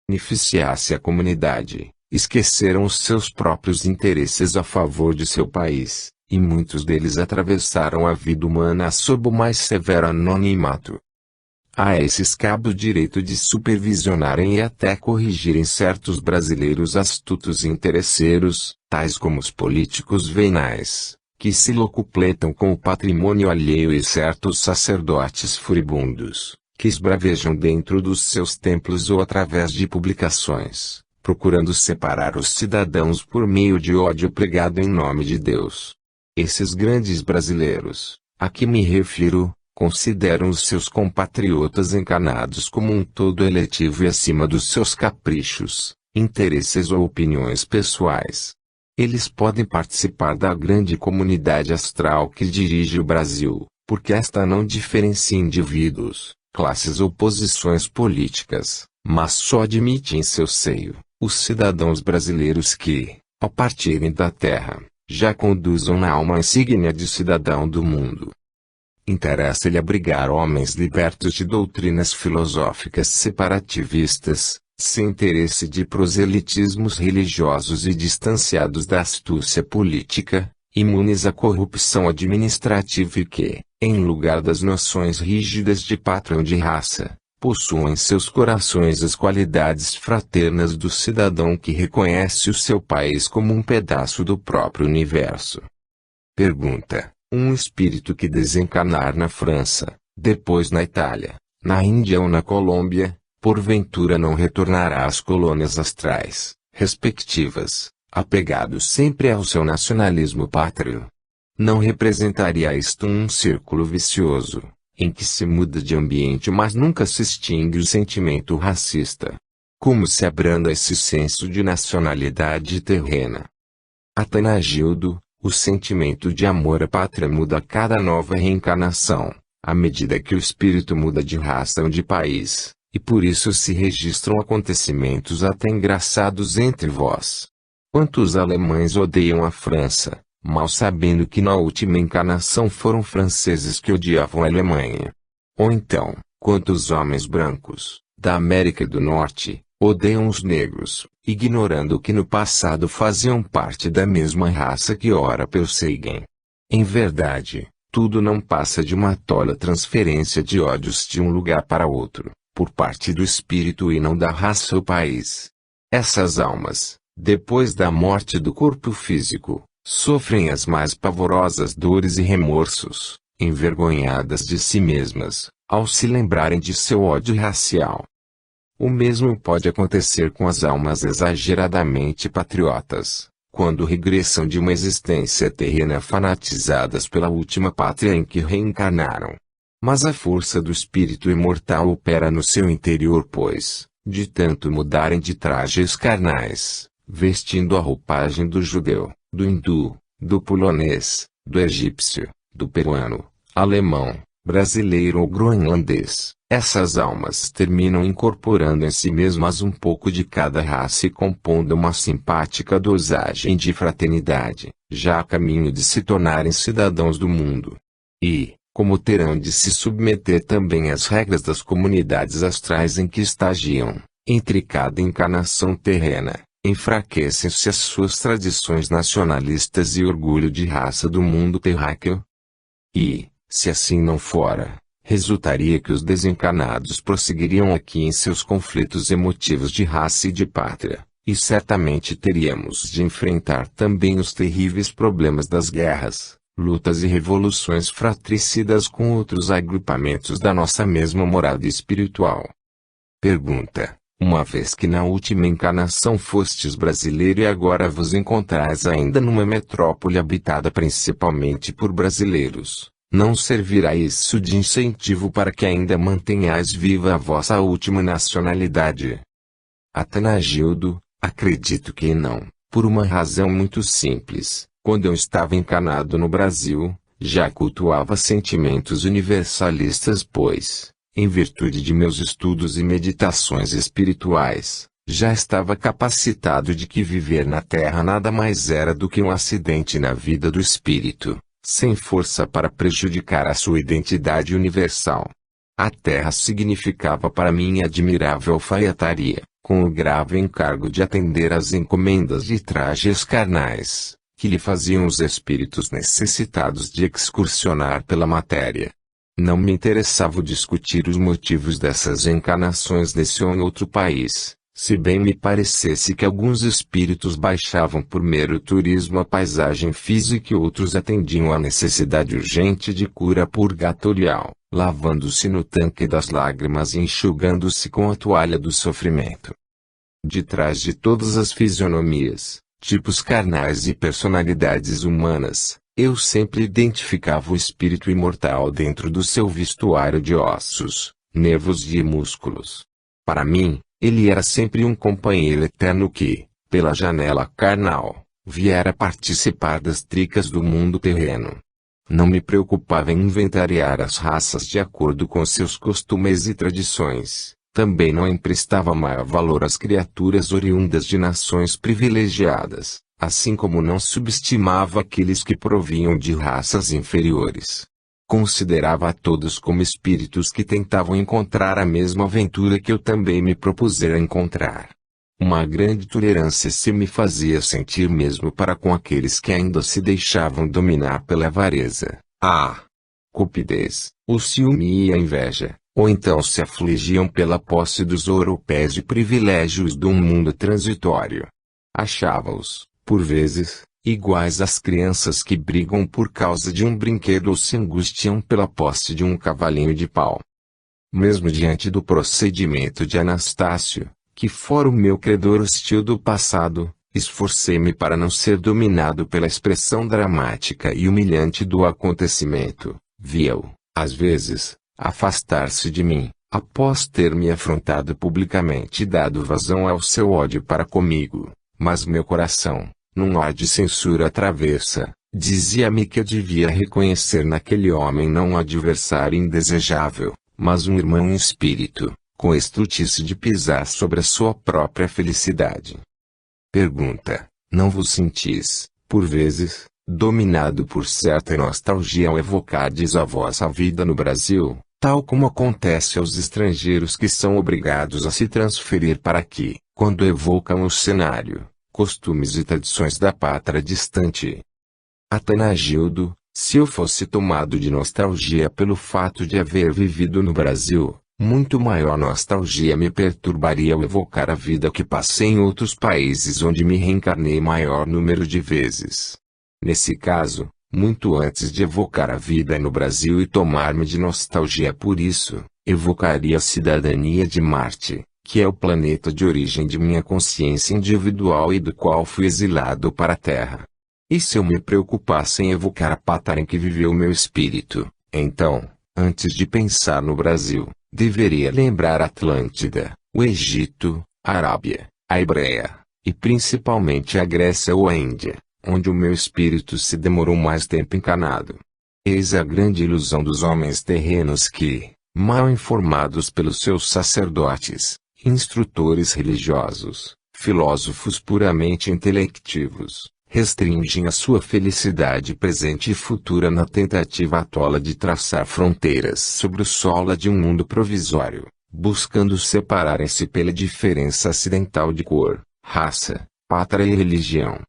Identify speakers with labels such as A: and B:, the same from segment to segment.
A: beneficiasse a comunidade, esqueceram os seus próprios interesses a favor de seu país, e muitos deles atravessaram a vida humana sob o mais severo anonimato. A esses cabe o direito de supervisionarem e até corrigirem certos brasileiros astutos e interesseiros, tais como os políticos venais, que se locupletam com o patrimônio alheio, e certos sacerdotes furibundos, que esbravejam dentro dos seus templos ou através de publicações, procurando separar os cidadãos por meio de ódio pregado em nome de Deus. Esses grandes brasileiros, a que me refiro, consideram os seus compatriotas encanados como um todo eletivo e acima dos seus caprichos, interesses ou opiniões pessoais. Eles podem participar da grande comunidade astral que dirige o Brasil, porque esta não diferencia indivíduos, classes ou posições políticas, mas só admite em seu seio os cidadãos brasileiros que, ao partirem da terra, já conduzam na alma a insígnia de cidadão do mundo. Interessa-lhe abrigar homens libertos de doutrinas filosóficas separativistas, sem interesse de proselitismos religiosos e distanciados da astúcia política, imunes à corrupção administrativa e que, em lugar das noções rígidas de pátria ou de raça, possuam em seus corações as qualidades fraternas do cidadão que reconhece o seu país como um pedaço do próprio universo. Pergunta: um espírito que desencarnar na França, depois na Itália, na Índia ou na Colômbia, porventura não retornará às colônias astrais, respectivas, apegado sempre ao seu nacionalismo pátrio? Não representaria isto um círculo vicioso, em que se muda de ambiente mas nunca se extingue o sentimento racista? Como se abranda esse senso de nacionalidade terrena? Atanagildo: o sentimento de amor à pátria muda a cada nova reencarnação, à medida que o espírito muda de raça ou de país, e por isso se registram acontecimentos até engraçados entre vós. Quantos alemães odeiam a França, mal sabendo que na última encarnação foram franceses que odiavam a Alemanha? Ou então, quantos homens brancos, da América do Norte, odeiam os negros, ignorando que no passado faziam parte da mesma raça que ora perseguem? Em verdade, tudo não passa de uma tola transferência de ódios de um lugar para outro, por parte do espírito e não da raça ou país. Essas almas, depois da morte do corpo físico, sofrem as mais pavorosas dores e remorsos, envergonhadas de si mesmas, ao se lembrarem de seu ódio racial. O mesmo pode acontecer com as almas exageradamente patriotas, quando regressam de uma existência terrena fanatizadas pela última pátria em que reencarnaram. Mas a força do espírito imortal opera no seu interior, pois, de tanto mudarem de trajes carnais, vestindo a roupagem do judeu, do hindu, do polonês, do egípcio, do peruano, alemão, brasileiro ou groenlandês, essas almas terminam incorporando em si mesmas um pouco de cada raça e compondo uma simpática dosagem de fraternidade, já a caminho de se tornarem cidadãos do mundo. E, como terão de se submeter também às regras das comunidades astrais em que estagiam, entre cada encarnação terrena, enfraquecem-se as suas tradições nacionalistas e orgulho de raça do mundo terráqueo. E, se assim não fora, resultaria que os desencarnados prosseguiriam aqui em seus conflitos emotivos de raça e de pátria, e certamente teríamos de enfrentar também os terríveis problemas das guerras, lutas e revoluções fratricidas com outros agrupamentos da nossa mesma morada espiritual. Pergunta: uma vez que na última encarnação fostes brasileiro e agora vos encontrais ainda numa metrópole habitada principalmente por brasileiros, não servirá isso de incentivo para que ainda mantenhais viva a vossa última nacionalidade? Atanagildo: acredito que não, por uma razão muito simples. Quando eu estava encarnado no Brasil, já cultuava sentimentos universalistas, pois, em virtude de meus estudos e meditações espirituais, já estava capacitado de que viver na Terra nada mais era do que um acidente na vida do espírito, sem força para prejudicar a sua identidade universal. A Terra significava para mim admirável alfaiataria, com o grave encargo de atender às encomendas de trajes carnais, que lhe faziam os espíritos necessitados de excursionar pela matéria. Não me interessava discutir os motivos dessas encarnações nesse ou em outro país, se bem me parecesse que alguns espíritos baixavam por mero turismo a paisagem física e outros atendiam à necessidade urgente de cura purgatorial, lavando-se no tanque das lágrimas e enxugando-se com a toalha do sofrimento. De trás de todas as fisionomias, tipos carnais e personalidades humanas, eu sempre identificava o espírito imortal dentro do seu vestuário de ossos, nervos e músculos. Para mim, ele era sempre um companheiro eterno que, pela janela carnal, viera participar das tricas do mundo terreno. Não me preocupava em inventariar as raças de acordo com seus costumes e tradições. Também não emprestava maior valor às criaturas oriundas de nações privilegiadas, assim como não subestimava aqueles que provinham de raças inferiores. Considerava a todos como espíritos que tentavam encontrar a mesma aventura que eu também me propusera encontrar. Uma grande tolerância se me fazia sentir mesmo para com aqueles que ainda se deixavam dominar pela avareza, a cupidez, o ciúme e a inveja, ou então se afligiam pela posse dos ouropés e privilégios de um mundo transitório. Achava-os, por vezes, iguais às crianças que brigam por causa de um brinquedo ou se angustiam pela posse de um cavalinho de pau. Mesmo diante do procedimento de Anastácio, que fora o meu credor hostil do passado, esforcei-me para não ser dominado pela expressão dramática e humilhante do acontecimento. Vi-o, às vezes, afastar-se de mim, após ter me afrontado publicamente e dado vazão ao seu ódio para comigo, mas meu coração, num ar de censura travessa, dizia-me que eu devia reconhecer naquele homem não um adversário indesejável, mas um irmão em espírito, com estrutice de pisar sobre a sua própria felicidade. Pergunta: não vos sentis, por vezes, dominado por certa nostalgia ao evocardes a vossa vida no Brasil, tal como acontece aos estrangeiros que são obrigados a se transferir para aqui, quando evocam o cenário, costumes e tradições da pátria distante? Atanagildo: se eu fosse tomado de nostalgia pelo fato de haver vivido no Brasil, muito maior nostalgia me perturbaria ao evocar a vida que passei em outros países onde me reencarnei maior número de vezes. Nesse caso, muito antes de evocar a vida no Brasil e tomar-me de nostalgia por isso, evocaria a cidadania de Marte, que é o planeta de origem de minha consciência individual e do qual fui exilado para a Terra. E se eu me preocupasse em evocar a pátria em que viveu meu espírito, então, antes de pensar no Brasil, deveria lembrar a Atlântida, o Egito, a Arábia, a Hebreia, e principalmente a Grécia ou a Índia, onde o meu espírito se demorou mais tempo encarnado. Eis a grande ilusão dos homens terrenos que, mal informados pelos seus sacerdotes, instrutores religiosos, filósofos puramente intelectivos, restringem a sua felicidade presente e futura na tentativa tola de traçar fronteiras sobre o solo de um mundo provisório, buscando separarem-se pela diferença acidental de cor, raça, pátria e religião.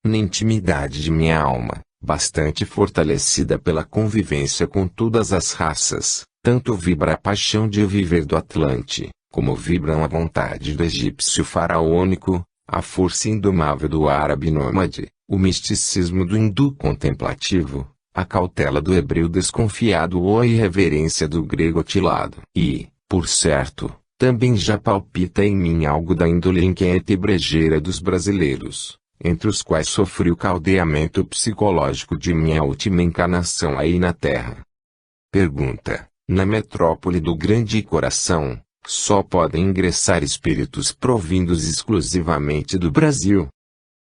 A: Na intimidade de minha alma, bastante fortalecida pela convivência com todas as raças, tanto vibra a paixão de viver do Atlante, como vibram a vontade do egípcio faraônico, a força indomável do árabe nômade, o misticismo do hindu contemplativo, a cautela do hebreu desconfiado ou a irreverência do grego atilado. E, por certo, também já palpita em mim algo da índole inquieta e brejeira dos brasileiros, entre os quais sofri o caldeamento psicológico de minha última encarnação aí na Terra. Pergunta: na metrópole do Grande Coração, só podem ingressar espíritos provindos exclusivamente do Brasil?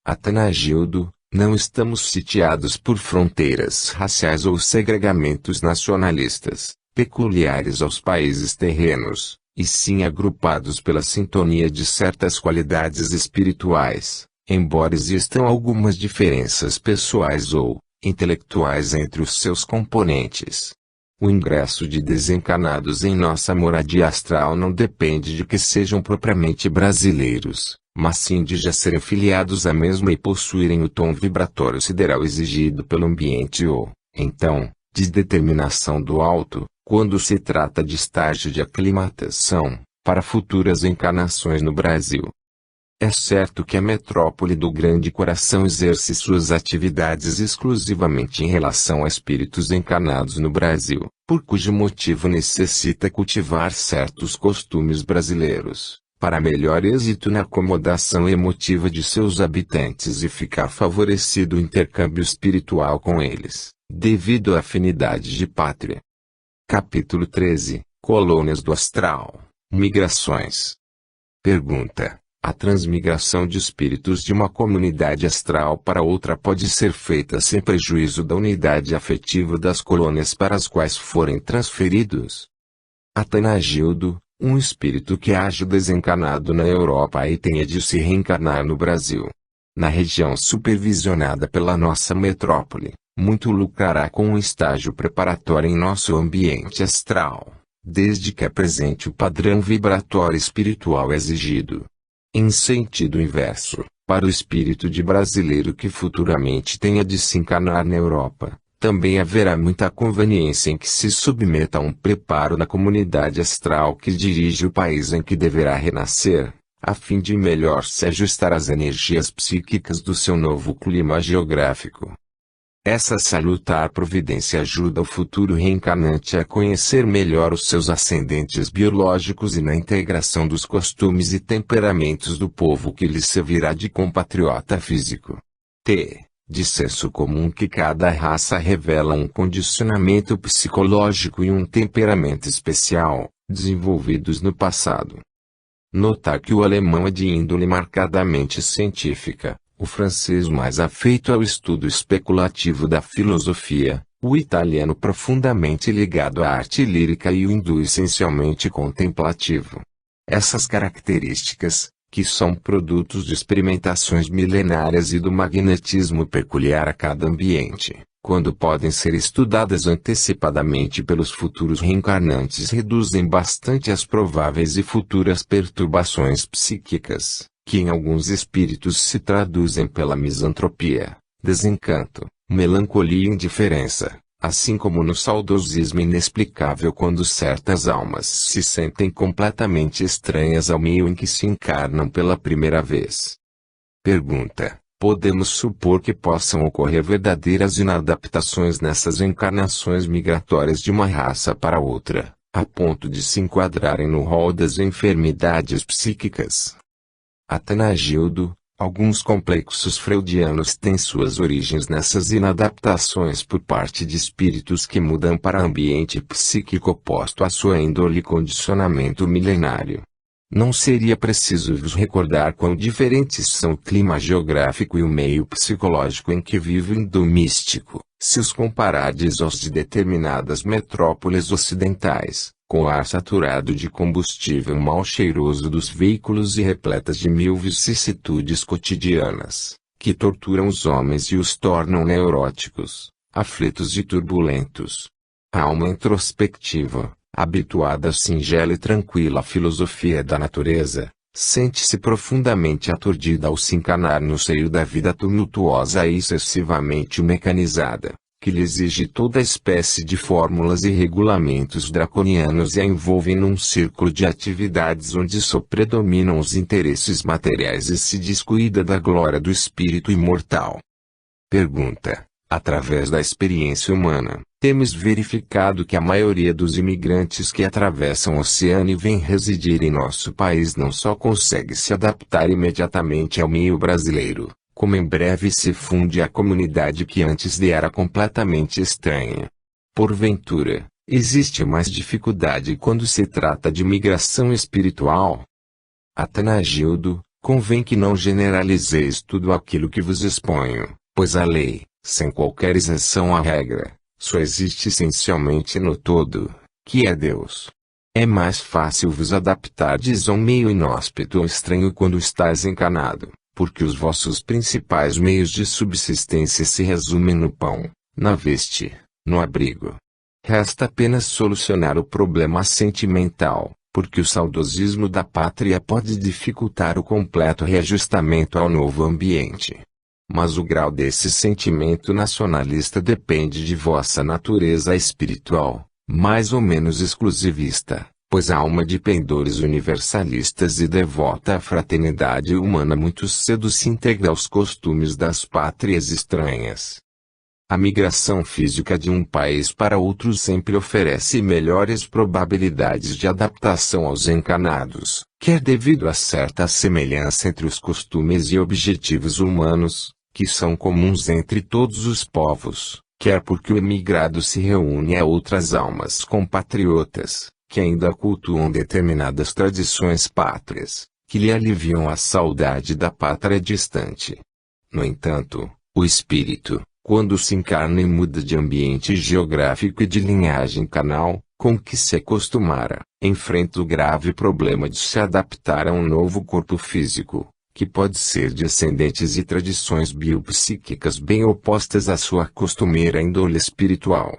A: Atanagildo: não estamos sitiados por fronteiras raciais ou segregamentos nacionalistas, peculiares aos países terrenos, e sim agrupados pela sintonia de certas qualidades espirituais, embora existam algumas diferenças pessoais ou intelectuais entre os seus componentes. O ingresso de desencarnados em nossa moradia astral não depende de que sejam propriamente brasileiros, mas sim de já serem filiados à mesma e possuírem o tom vibratório sideral exigido pelo ambiente ou, então, de determinação do alto, quando se trata de estágio de aclimatação, para futuras encarnações no Brasil. É certo que a metrópole do Grande Coração exerce suas atividades exclusivamente em relação a espíritos encarnados no Brasil, por cujo motivo necessita cultivar certos costumes brasileiros, para melhor êxito na acomodação emotiva de seus habitantes e ficar favorecido o intercâmbio espiritual com eles, devido à afinidade de pátria. Capítulo 13 – Colônias do Astral, Migrações. Pergunta: a transmigração de espíritos de uma comunidade astral para outra pode ser feita sem prejuízo da unidade afetiva das colônias para as quais forem transferidos? Atanagildo: um espírito que haja desencarnado na Europa e tenha de se reencarnar no Brasil, na região supervisionada pela nossa metrópole, muito lucrará com um estágio preparatório em nosso ambiente astral, desde que apresente o padrão vibratório espiritual exigido. Em sentido inverso, para o espírito de brasileiro que futuramente tenha de se encarnar na Europa, também haverá muita conveniência em que se submeta a um preparo na comunidade astral que dirige o país em que deverá renascer, a fim de melhor se ajustar às energias psíquicas do seu novo clima geográfico. Essa salutar providência ajuda o futuro reencarnante a conhecer melhor os seus ascendentes biológicos e na integração dos costumes e temperamentos do povo que lhe servirá de compatriota físico. De senso comum que cada raça revela um condicionamento psicológico e um temperamento especial, desenvolvidos no passado. Notar que o alemão é de índole marcadamente científica, o francês mais afeito ao estudo especulativo da filosofia, o italiano profundamente ligado à arte lírica e o hindu essencialmente contemplativo. Essas características, que são produtos de experimentações milenárias e do magnetismo peculiar a cada ambiente, quando podem ser estudadas antecipadamente pelos futuros reencarnantes, reduzem bastante as prováveis e futuras perturbações psíquicas, que em alguns espíritos se traduzem pela misantropia, desencanto, melancolia e indiferença, assim como no saudosismo inexplicável quando certas almas se sentem completamente estranhas ao meio em que se encarnam pela primeira vez. Pergunta: podemos supor que possam ocorrer verdadeiras inadaptações nessas encarnações migratórias de uma raça para outra, a ponto de se enquadrarem no rol das enfermidades psíquicas? Atanagildo: alguns complexos freudianos têm suas origens nessas inadaptações por parte de espíritos que mudam para ambiente psíquico oposto à sua índole e condicionamento milenário. Não seria preciso vos recordar quão diferentes são o clima geográfico e o meio psicológico em que vive o hindu místico, se os comparardes aos de determinadas metrópoles ocidentais, com ar saturado de combustível mal cheiroso dos veículos e repletas de mil vicissitudes cotidianas, que torturam os homens e os tornam neuróticos, aflitos e turbulentos. A alma introspectiva, habituada à singela e tranquila filosofia da natureza, sente-se profundamente aturdida ao se encarnar no seio da vida tumultuosa e excessivamente mecanizada, que lhe exige toda espécie de fórmulas e regulamentos draconianos e a envolvem num círculo de atividades onde só predominam os interesses materiais e se descuida da glória do espírito imortal. Pergunta: através da experiência humana, temos verificado que a maioria dos imigrantes que atravessam o oceano e vêm residir em nosso país não só consegue se adaptar imediatamente ao meio brasileiro, como em breve se funde à comunidade que antes lhe era completamente estranha. Porventura, existe mais dificuldade quando se trata de migração espiritual? Atanagildo: convém que não generalizeis tudo aquilo que vos exponho, pois a lei, sem qualquer exceção à regra, só existe essencialmente no todo, que é Deus. É mais fácil vos adaptardes a um meio inóspito ou estranho quando estáis encarnado, porque os vossos principais meios de subsistência se resumem no pão, na veste, no abrigo. Resta apenas solucionar o problema sentimental, porque o saudosismo da pátria pode dificultar o completo reajustamento ao novo ambiente. Mas o grau desse sentimento nacionalista depende de vossa natureza espiritual, mais ou menos exclusivista, pois a alma de pendores universalistas e devota à fraternidade humana muito cedo se integra aos costumes das pátrias estranhas. A migração física de um país para outro sempre oferece melhores probabilidades de adaptação aos encarnados, quer devido a certa semelhança entre os costumes e objetivos humanos, que são comuns entre todos os povos, quer porque o emigrado se reúne a outras almas compatriotas, que ainda cultuam determinadas tradições pátrias, que lhe aliviam a saudade da pátria distante. No entanto, o espírito, quando se encarna e muda de ambiente geográfico e de linhagem canal, com que se acostumara, enfrenta o grave problema de se adaptar a um novo corpo físico, que pode ser de ascendentes e tradições biopsíquicas bem opostas à sua costumeira índole espiritual.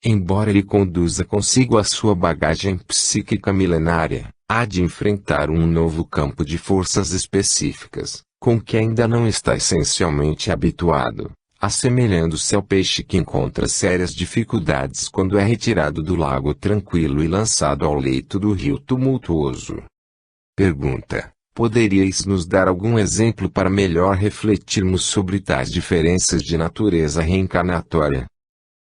A: Embora ele conduza consigo a sua bagagem psíquica milenária, há de enfrentar um novo campo de forças específicas, com que ainda não está essencialmente habituado, assemelhando-se ao peixe que encontra sérias dificuldades quando é retirado do lago tranquilo e lançado ao leito do rio tumultuoso. Pergunta: poderíeis nos dar algum exemplo para melhor refletirmos sobre tais diferenças de natureza reencarnatória?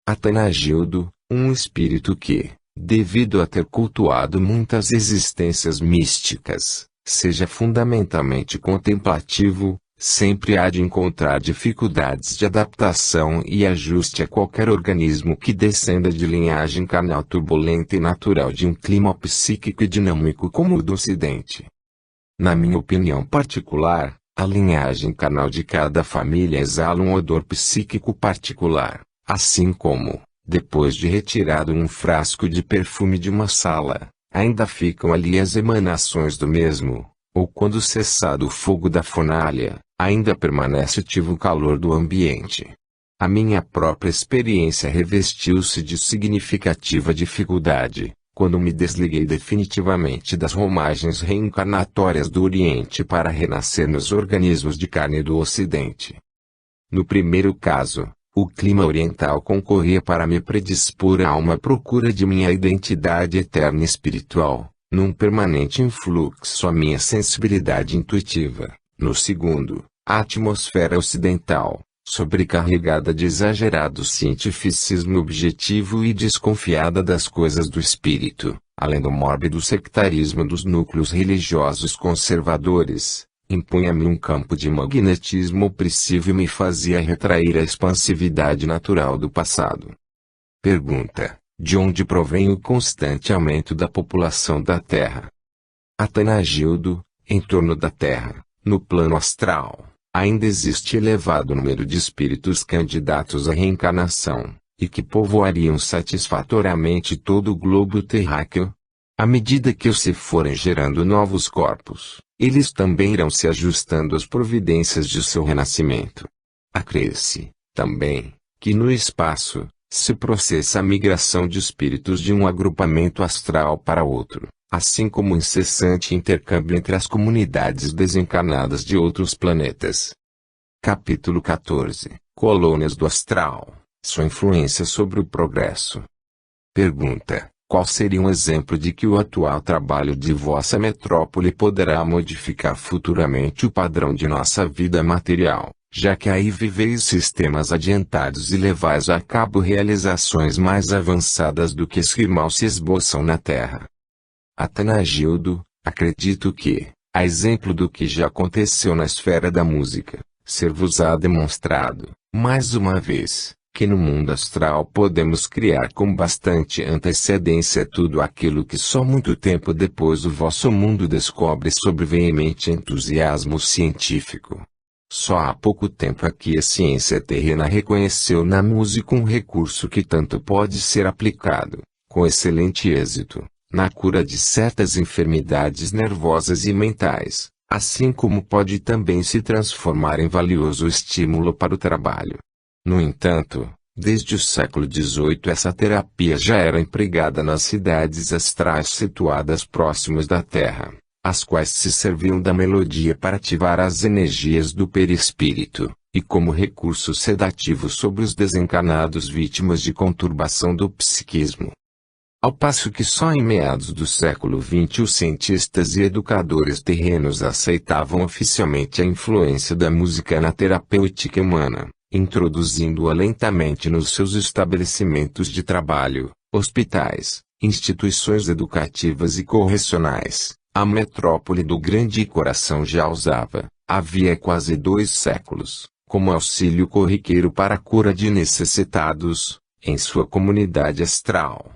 A: Atanagildo, um espírito que, devido a ter cultuado muitas existências místicas, seja fundamentalmente contemplativo, sempre há de encontrar dificuldades de adaptação e ajuste a qualquer organismo que descenda de linhagem carnal turbulenta e natural de um clima psíquico e dinâmico como o do Ocidente. Na minha opinião particular, a linhagem carnal de cada família exala um odor psíquico particular, assim como, depois de retirado um frasco de perfume de uma sala, ainda ficam ali as emanações do mesmo, ou quando cessado o fogo da fornalha, ainda permanece ativo o calor do ambiente. A minha própria experiência revestiu-se de significativa dificuldade, quando me desliguei definitivamente das romagens reencarnatórias do Oriente para renascer nos organismos de carne do Ocidente. No primeiro caso, o clima oriental concorria para me predispor a uma procura de minha identidade eterna espiritual, num permanente influxo à minha sensibilidade intuitiva. No segundo, a atmosfera ocidental, sobrecarregada de exagerado cientificismo objetivo e desconfiada das coisas do espírito, além do mórbido sectarismo dos núcleos religiosos conservadores, impunha-me um campo de magnetismo opressivo e me fazia retrair a expansividade natural do passado. Pergunta: de onde provém o constante aumento da população da Terra? Atanagildo: em torno da Terra, no plano astral, ainda existe elevado número de espíritos candidatos à reencarnação, e que povoariam satisfatoriamente todo o globo terráqueo. À medida que se forem gerando novos corpos, eles também irão se ajustando às providências de seu renascimento. Acresce, também, que no espaço, se processa a migração de espíritos de um agrupamento astral para outro, assim como o incessante intercâmbio entre as comunidades desencarnadas de outros planetas. Capítulo 14. Colônias do Astral, sua influência sobre o progresso. Pergunta: qual seria um exemplo de que o atual trabalho de vossa metrópole poderá modificar futuramente o padrão de nossa vida material, já que aí viveis sistemas adiantados e levais a cabo realizações mais avançadas do que esquimais se esboçam na Terra? Atanagildo: acredito que, a exemplo do que já aconteceu na esfera da música, ser-vos-á demonstrado, mais uma vez, que no mundo astral podemos criar com bastante antecedência tudo aquilo que só muito tempo depois o vosso mundo descobre sob veemente entusiasmo científico. Só há pouco tempo aqui a ciência terrena reconheceu na música um recurso que tanto pode ser aplicado, com excelente êxito, na cura de certas enfermidades nervosas e mentais, assim como pode também se transformar em valioso estímulo para o trabalho. No entanto, Desde o século XVIII essa terapia já era empregada nas cidades astrais situadas próximas da Terra, as quais se serviam da melodia para ativar as energias do perispírito, e como recurso sedativo sobre os desencarnados vítimas de conturbação do psiquismo. Ao passo que só em meados do século XX os cientistas e educadores terrenos aceitavam oficialmente a influência da música na terapêutica humana, introduzindo-a lentamente nos seus estabelecimentos de trabalho, hospitais, instituições educativas e correcionais. A metrópole do Grande Coração já usava, havia quase 2 séculos, como auxílio corriqueiro para a cura de necessitados, em sua comunidade astral.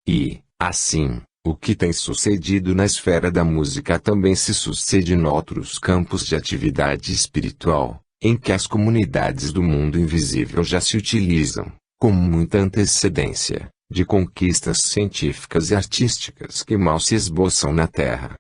A: E, assim, o que tem sucedido na esfera da música também se sucede em outros campos de atividade espiritual, em que as comunidades do mundo invisível já se utilizam, com muita antecedência, de conquistas científicas e artísticas que mal se esboçam na Terra.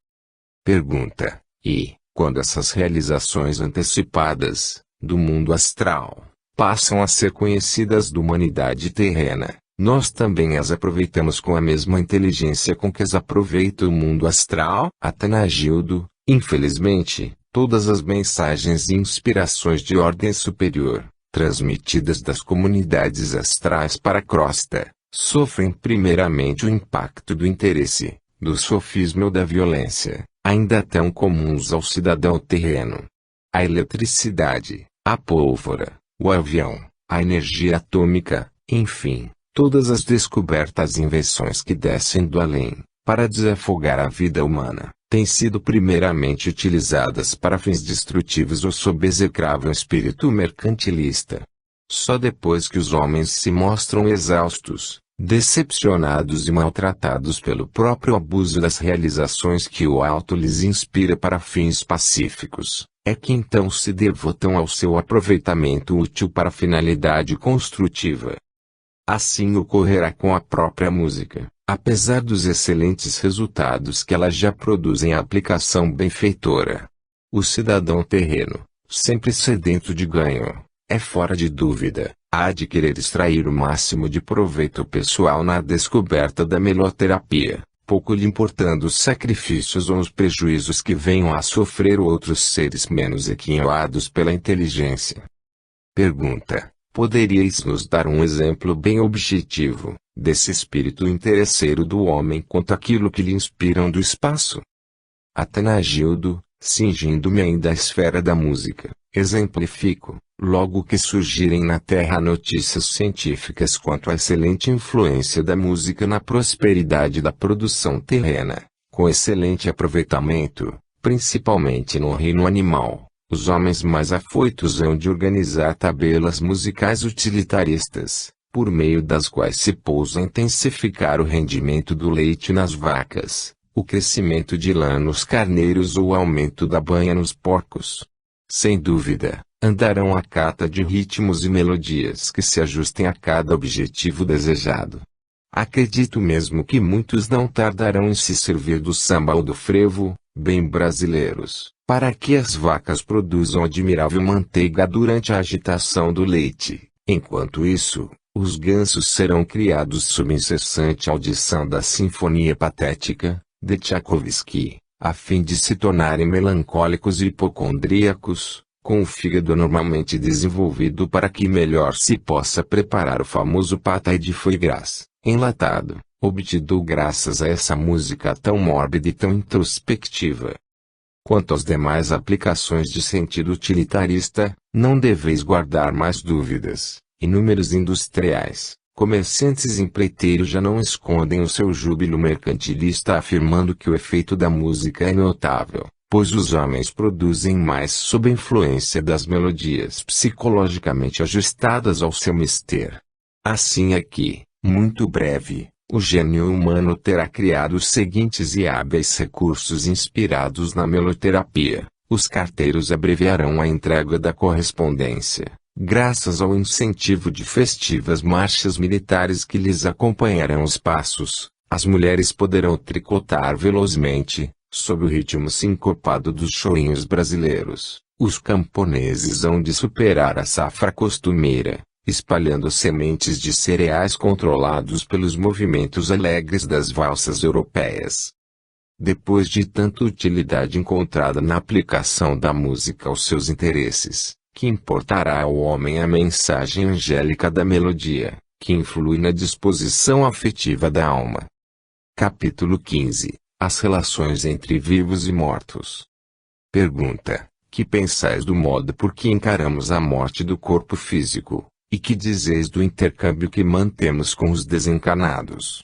A: Pergunta: e, quando essas realizações antecipadas, do mundo astral, passam a ser conhecidas da humanidade terrena, nós também as aproveitamos com a mesma inteligência com que as aproveita o mundo astral? Atanagildo: infelizmente, todas as mensagens e inspirações de ordem superior, transmitidas das comunidades astrais para a crosta, sofrem primeiramente o impacto do interesse, do sofisma ou da violência, ainda tão comuns ao cidadão terreno. A eletricidade, a pólvora, o avião, a energia atômica, enfim, todas as descobertas e invenções que descem do além, para desafogar a vida humana, têm sido primeiramente utilizadas para fins destrutivos ou sob execrável espírito mercantilista. Só depois que os homens se mostram exaustos, decepcionados e maltratados pelo próprio abuso das realizações que o alto lhes inspira para fins pacíficos, é que então se devotam ao seu aproveitamento útil para finalidade construtiva. Assim ocorrerá com a própria música, apesar dos excelentes resultados que ela já produz em aplicação benfeitora. O cidadão terreno, sempre sedento de ganho, é fora de dúvida, há de querer extrair o máximo de proveito pessoal na descoberta da meloterapia, pouco lhe importando os sacrifícios ou os prejuízos que venham a sofrer outros seres menos aquinhoados pela inteligência. Pergunta: poderíeis nos dar um exemplo bem objetivo, desse espírito interesseiro do homem quanto àquilo que lhe inspiram do espaço? Atanagildo: cingindo-me ainda à esfera da música, exemplifico, logo que surgirem na Terra notícias científicas quanto à excelente influência da música na prosperidade da produção terrena, com excelente aproveitamento, principalmente no reino animal. Os homens mais afoitos hão de organizar tabelas musicais utilitaristas, por meio das quais se pousa intensificar o rendimento do leite nas vacas, o crescimento de lã nos carneiros ou o aumento da banha nos porcos. Sem dúvida, andarão à cata de ritmos e melodias que se ajustem a cada objetivo desejado. Acredito mesmo que muitos não tardarão em se servir do samba ou do frevo, bem brasileiros, para que as vacas produzam admirável manteiga durante a agitação do leite. Enquanto isso, os gansos serão criados sob incessante audição da Sinfonia Patética, de Tchaikovsky, a fim de se tornarem melancólicos e hipocondríacos, com o fígado normalmente desenvolvido para que melhor se possa preparar o famoso pâté de foie gras, enlatado, obtido graças a essa música tão mórbida e tão introspectiva. Quanto às demais aplicações de sentido utilitarista, não deveis guardar mais dúvidas. Inúmeros industriais, comerciantes e empreiteiros já não escondem o seu júbilo mercantilista afirmando que o efeito da música é notável, pois os homens produzem mais sob a influência das melodias psicologicamente ajustadas ao seu mister. Assim aqui, muito breve, o gênio humano terá criado os seguintes e hábeis recursos inspirados na meloterapia. Os carteiros abreviarão a entrega da correspondência, graças ao incentivo de festivas marchas militares que lhes acompanharão os passos. As mulheres poderão tricotar velozmente, sob o ritmo sincopado dos chorinhos brasileiros. Os camponeses hão de superar a safra costumeira, espalhando sementes de cereais controlados pelos movimentos alegres das valsas europeias. Depois de tanta utilidade encontrada na aplicação da música aos seus interesses, que importará ao homem a mensagem angélica da melodia, que influi na disposição afetiva da alma. Capítulo 15. As relações entre vivos e mortos. Pergunta: que pensais do modo por que encaramos a morte do corpo físico, e que dizeis do intercâmbio que mantemos com os desencarnados?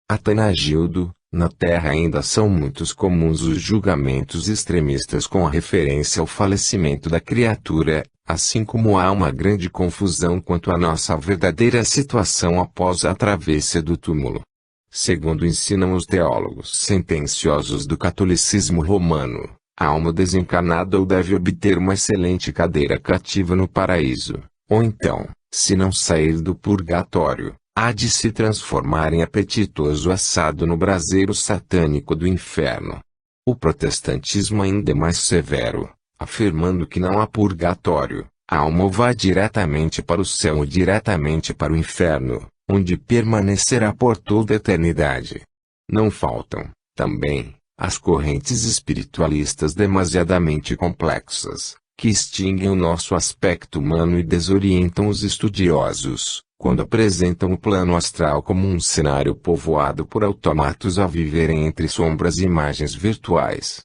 A: Atanagildo: na Terra ainda são muitos comuns os julgamentos extremistas com referência ao falecimento da criatura, assim como há uma grande confusão quanto à nossa verdadeira situação após a travessia do túmulo. Segundo ensinam os teólogos sentenciosos do catolicismo romano, a alma desencarnada ou deve obter uma excelente cadeira cativa no paraíso, ou então, se não sair do purgatório, há de se transformar em apetitoso assado no braseiro satânico do inferno. O protestantismo ainda é mais severo, afirmando que não há purgatório, a alma vai diretamente para o céu ou diretamente para o inferno, onde permanecerá por toda a eternidade. Não faltam, também, as correntes espiritualistas demasiadamente complexas, que extinguem o nosso aspecto humano e desorientam os estudiosos, quando apresentam o plano astral como um cenário povoado por automatos a viverem entre sombras e imagens virtuais.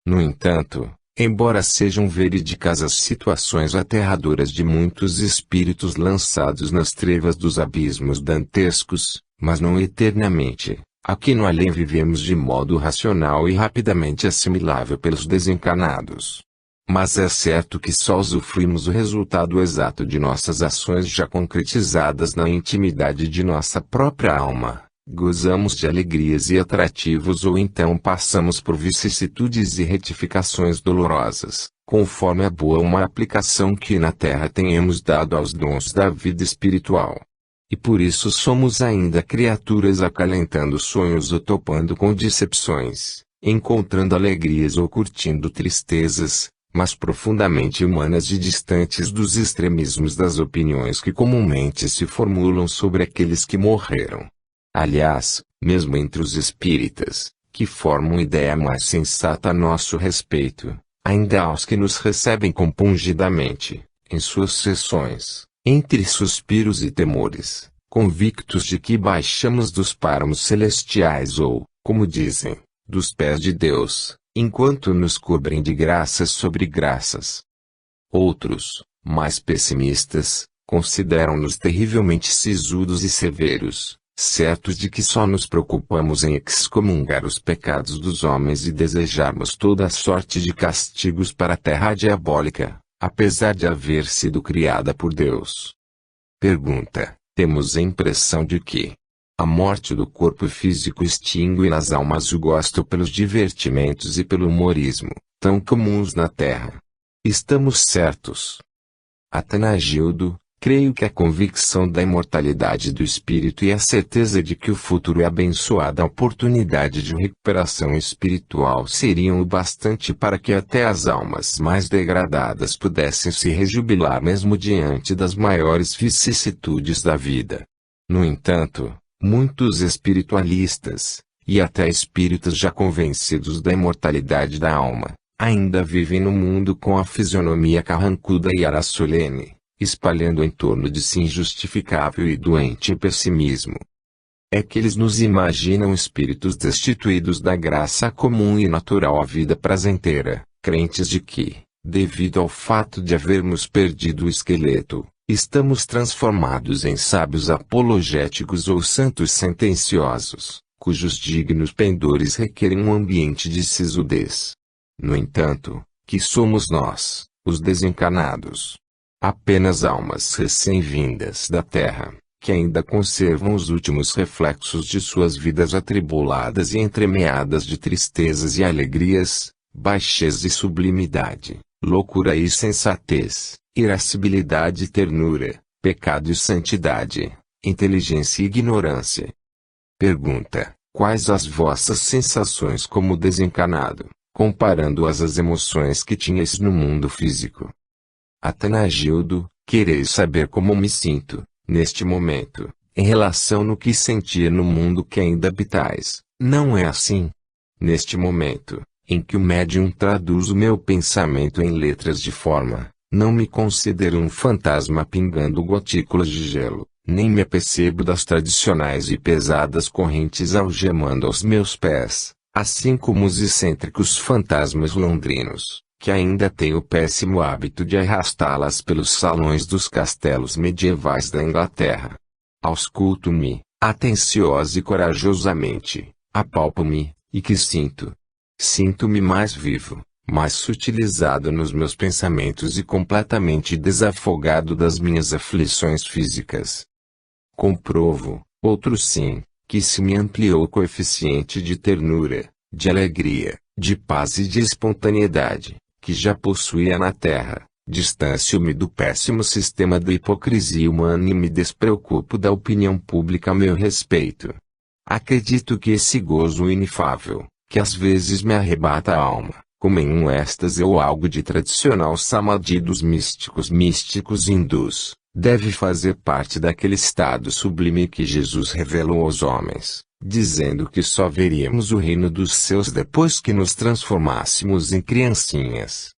A: No entanto, embora sejam verídicas as situações aterradoras de muitos espíritos lançados nas trevas dos abismos dantescos, mas não eternamente, aqui no além vivemos de modo racional e rapidamente assimilável pelos desencarnados. Mas é certo que só usufruímos o resultado exato de nossas ações já concretizadas na intimidade de nossa própria alma, gozamos de alegrias e atrativos ou então passamos por vicissitudes e retificações dolorosas, conforme a boa ou má aplicação que na Terra tenhamos dado aos dons da vida espiritual. E por isso somos ainda criaturas acalentando sonhos ou topando com decepções, encontrando alegrias ou curtindo tristezas, mas profundamente humanas e distantes dos extremismos das opiniões que comumente se formulam sobre aqueles que morreram. Aliás, mesmo entre os espíritas, que formam ideia mais sensata a nosso respeito, ainda há os que nos recebem compungidamente, em suas sessões, entre suspiros e temores, convictos de que baixamos dos páramos celestiais ou, como dizem, dos pés de Deus, enquanto nos cobrem de graças sobre graças. Outros, mais pessimistas, consideram-nos terrivelmente sisudos e severos, certos de que só nos preocupamos em excomungar os pecados dos homens e desejarmos toda a sorte de castigos para a terra diabólica, apesar de haver sido criada por Deus. Pergunta: temos a impressão de que a morte do corpo físico extingue nas almas o gosto pelos divertimentos e pelo humorismo, tão comuns na Terra. Estamos certos? Atanagildo: creio que a convicção da imortalidade do espírito e a certeza de que o futuro é abençoada oportunidade de recuperação espiritual seriam o bastante para que até as almas mais degradadas pudessem se rejubilar mesmo diante das maiores vicissitudes da vida. No entanto, muitos espiritualistas, e até espíritas já convencidos da imortalidade da alma, ainda vivem no mundo com a fisionomia carrancuda e ara solene, espalhando em torno de si injustificável e doente pessimismo. É que eles nos imaginam espíritos destituídos da graça comum e natural à vida prazenteira, crentes de que, devido ao fato de havermos perdido o esqueleto, estamos transformados em sábios apologéticos ou santos sentenciosos, cujos dignos pendores requerem um ambiente de sisudez. No entanto, que somos nós, os desencarnados? Apenas almas recém-vindas da Terra, que ainda conservam os últimos reflexos de suas vidas atribuladas e entremeadas de tristezas e alegrias, baixeza e sublimidade, loucura e sensatez, irascibilidade e ternura, pecado e santidade, inteligência e ignorância. Pergunta: quais as vossas sensações como desencarnado, comparando-as às emoções que tinhas no mundo físico? Atanagildo: Quereis saber como me sinto, neste momento, em relação no que sentia no mundo que ainda habitais, não é assim? Neste momento, em que o médium traduz o meu pensamento em letras de forma, não me considero um fantasma pingando gotículas de gelo, nem me apercebo das tradicionais e pesadas correntes algemando aos meus pés, assim como os excêntricos fantasmas londrinos, que ainda têm o péssimo hábito de arrastá-las pelos salões dos castelos medievais da Inglaterra. Ausculto-me, atenciosa e corajosamente, apalpo-me, e que sinto? Sinto-me mais vivo, mais sutilizado nos meus pensamentos e completamente desafogado das minhas aflições físicas. Comprovo, outro sim, que se me ampliou o coeficiente de ternura, de alegria, de paz e de espontaneidade, que já possuía na terra. Distancio-me do péssimo sistema da hipocrisia humana e me despreocupo da opinião pública a meu respeito. Acredito que esse gozo inefável, que às vezes me arrebata a alma, como em um êxtase ou algo de tradicional samadhi dos místicos hindus, deve fazer parte daquele estado sublime que Jesus revelou aos homens, dizendo que só veríamos o reino dos céus depois que nos transformássemos em criancinhas.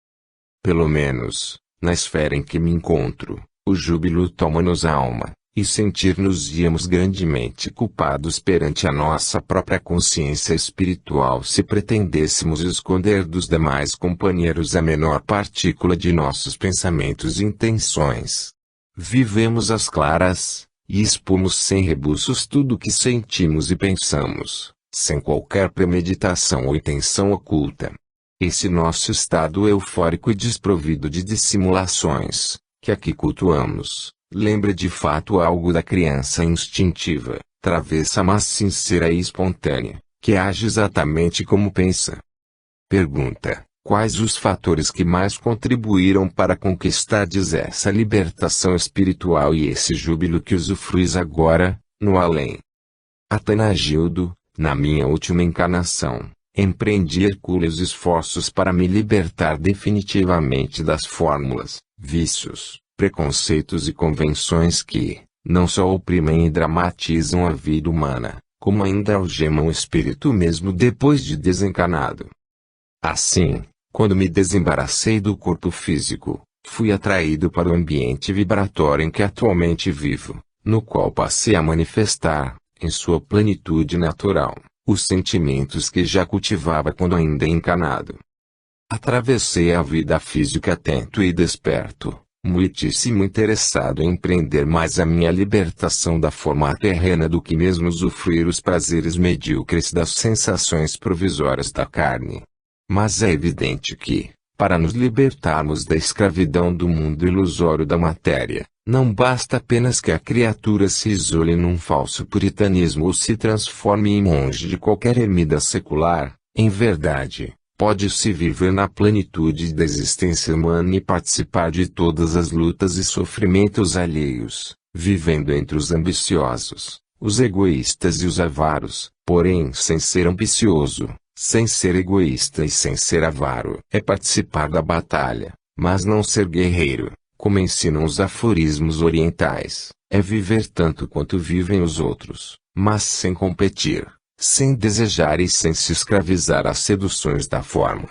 A: Pelo menos, na esfera em que me encontro, o júbilo toma-nos a alma, e sentir-nos-íamos grandemente culpados perante a nossa própria consciência espiritual se pretendêssemos esconder dos demais companheiros a menor partícula de nossos pensamentos e intenções. Vivemos às claras, e expomos sem rebuços tudo o que sentimos e pensamos, sem qualquer premeditação ou intenção oculta. Esse nosso estado eufórico e desprovido de dissimulações, que aqui cultuamos, lembra de fato algo da criança instintiva, travessa mas sincera e espontânea, que age exatamente como pensa. Pergunta: quais os fatores que mais contribuíram para conquistardes essa libertação espiritual e esse júbilo que usufruis agora, no além? Atanagildo: na minha última encarnação, empreendi hercúleos esforços para me libertar definitivamente das fórmulas, vícios, preconceitos e convenções que, não só oprimem e dramatizam a vida humana, como ainda algemam o espírito mesmo depois de desencarnado. Assim, quando me desembaracei do corpo físico, fui atraído para o ambiente vibratório em que atualmente vivo, no qual passei a manifestar, em sua plenitude natural, os sentimentos que já cultivava quando ainda encarnado. Atravessei a vida física atento e desperto, muitíssimo interessado em empreender mais a minha libertação da forma terrena do que mesmo usufruir os prazeres medíocres das sensações provisórias da carne. Mas é evidente que, para nos libertarmos da escravidão do mundo ilusório da matéria, não basta apenas que a criatura se isole num falso puritanismo ou se transforme em monge de qualquer ermida secular. Em verdade, pode-se viver na plenitude da existência humana e participar de todas as lutas e sofrimentos alheios, vivendo entre os ambiciosos, os egoístas e os avaros, porém sem ser ambicioso, sem ser egoísta e sem ser avaro. É participar da batalha, mas não ser guerreiro, como ensinam os aforismos orientais. É viver tanto quanto vivem os outros, mas sem competir, sem desejar e sem se escravizar às seduções da forma.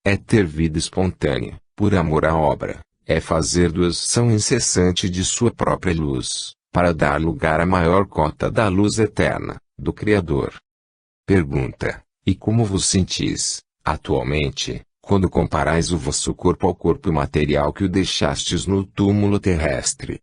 A: É ter vida espontânea, por amor à obra. É fazer doação incessante de sua própria luz, para dar lugar à maior cota da luz eterna, do Criador. Pergunta: e como vos sentis, atualmente, quando comparais o vosso corpo ao corpo material que o deixastes no túmulo terrestre?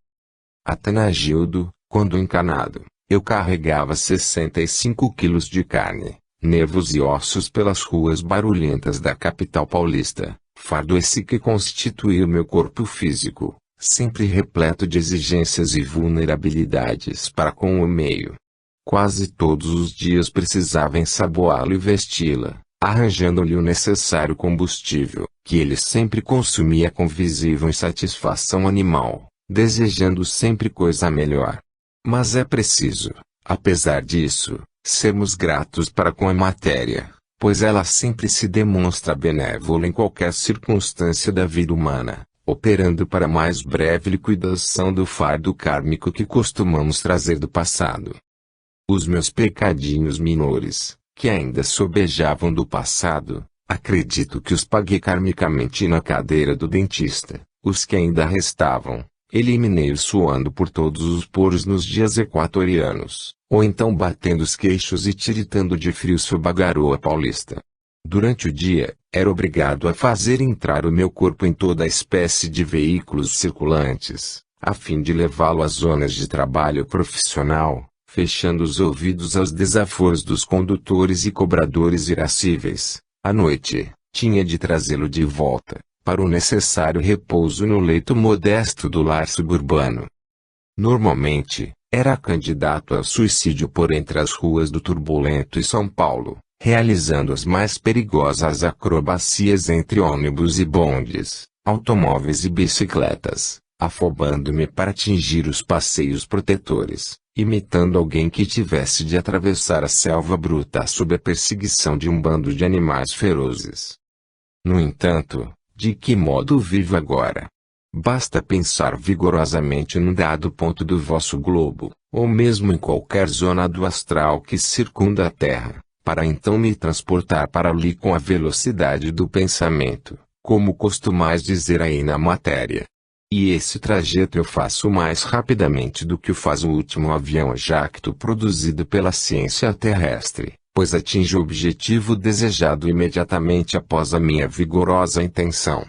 A: Atanagildo: quando encarnado, eu carregava 65 quilos de carne, nervos e ossos pelas ruas barulhentas da capital paulista, fardo esse que constituía o meu corpo físico, sempre repleto de exigências e vulnerabilidades para com o meio. Quase todos os dias precisava ensaboá-lo e vesti-la, arranjando-lhe o necessário combustível, que ele sempre consumia com visível insatisfação animal, desejando sempre coisa melhor. Mas é preciso, apesar disso, sermos gratos para com a matéria, pois ela sempre se demonstra benévola em qualquer circunstância da vida humana, operando para mais breve liquidação do fardo kármico que costumamos trazer do passado. Os meus pecadinhos menores, que ainda sobejavam do passado, acredito que os paguei karmicamente na cadeira do dentista. Os que ainda restavam, eliminei-os suando por todos os poros nos dias equatorianos, ou então batendo os queixos e tiritando de frio sob a garoa paulista. Durante o dia, era obrigado a fazer entrar o meu corpo em toda espécie de veículos circulantes, a fim de levá-lo às zonas de trabalho profissional, fechando os ouvidos aos desaforos dos condutores e cobradores irascíveis. À noite, tinha de trazê-lo de volta, para o necessário repouso no leito modesto do lar suburbano. Normalmente, era candidato ao suicídio por entre as ruas do turbulento e São Paulo, realizando as mais perigosas acrobacias entre ônibus e bondes, automóveis e bicicletas, afobando-me para atingir os passeios protetores, imitando alguém que tivesse de atravessar a selva bruta sob a perseguição de um bando de animais ferozes. No entanto, de que modo vivo agora? Basta pensar vigorosamente num dado ponto do vosso globo, ou mesmo em qualquer zona do astral que circunda a Terra, para então me transportar para ali com a velocidade do pensamento, como costumais dizer aí na matéria. E esse trajeto eu faço mais rapidamente do que o faz o último avião a jacto produzido pela ciência terrestre, pois atinge o objetivo desejado imediatamente após a minha vigorosa intenção.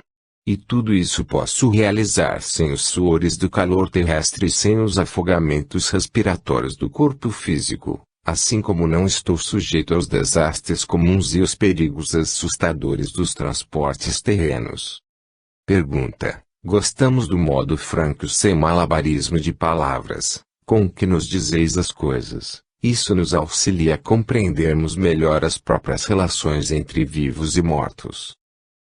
A: E tudo isso posso realizar sem os suores do calor terrestre e sem os afogamentos respiratórios do corpo físico, assim como não estou sujeito aos desastres comuns e aos perigos assustadores dos transportes terrenos. Pergunta: gostamos do modo franco sem malabarismo de palavras, com que nos dizeis as coisas. Isso nos auxilia a compreendermos melhor as próprias relações entre vivos e mortos.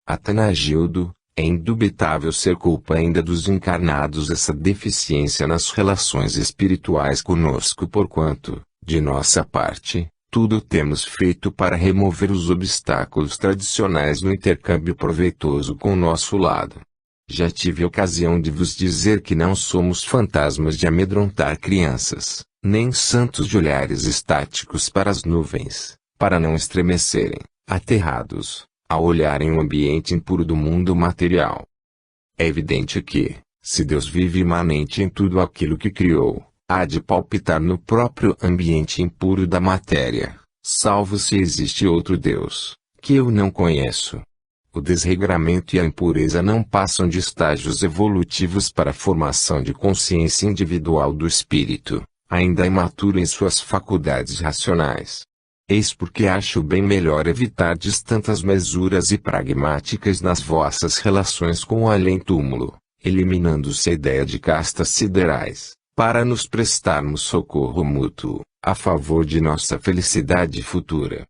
A: Atanagildo: é indubitável ser culpa ainda dos encarnados essa deficiência nas relações espirituais conosco, porquanto, de nossa parte, tudo temos feito para remover os obstáculos tradicionais no intercâmbio proveitoso com o nosso lado. Já tive ocasião de vos dizer que não somos fantasmas de amedrontar crianças, nem santos de olhares estáticos para as nuvens, para não estremecerem, aterrados, ao olharem o ambiente impuro do mundo material. É evidente que, se Deus vive imanente em tudo aquilo que criou, há de palpitar no próprio ambiente impuro da matéria, salvo se existe outro Deus, que eu não conheço. O desregramento e a impureza não passam de estágios evolutivos para a formação de consciência individual do espírito, ainda imaturo em suas faculdades racionais. Eis porque acho bem melhor evitardes tantas mesuras e pragmáticas nas vossas relações com o além-túmulo, eliminando-se a ideia de castas siderais, para nos prestarmos socorro mútuo, a favor de nossa felicidade futura.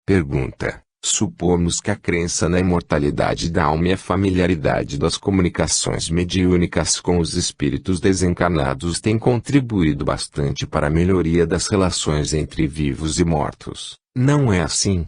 A: Pergunta: supomos que a crença na imortalidade da alma e a familiaridade das comunicações mediúnicas com os espíritos desencarnados têm contribuído bastante para a melhoria das relações entre vivos e mortos. Não é assim?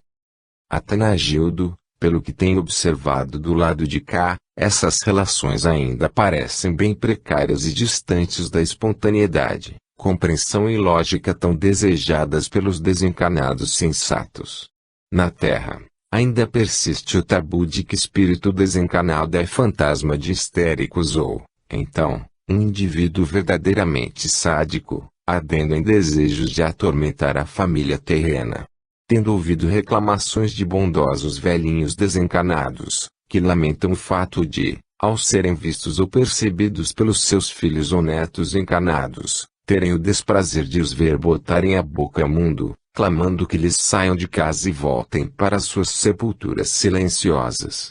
A: Atanagildo: pelo que tenho observado do lado de cá, essas relações ainda parecem bem precárias e distantes da espontaneidade, compreensão e lógica tão desejadas pelos desencarnados sensatos. Na Terra, ainda persiste o tabu de que espírito desencarnado é fantasma de histéricos ou, então, um indivíduo verdadeiramente sádico, ardendo em desejos de atormentar a família terrena. Tendo ouvido reclamações de bondosos velhinhos desencarnados, que lamentam o fato de, ao serem vistos ou percebidos pelos seus filhos ou netos encarnados, terem o desprazer de os ver botarem a boca ao mundo, clamando que lhes saiam de casa e voltem para suas sepulturas silenciosas.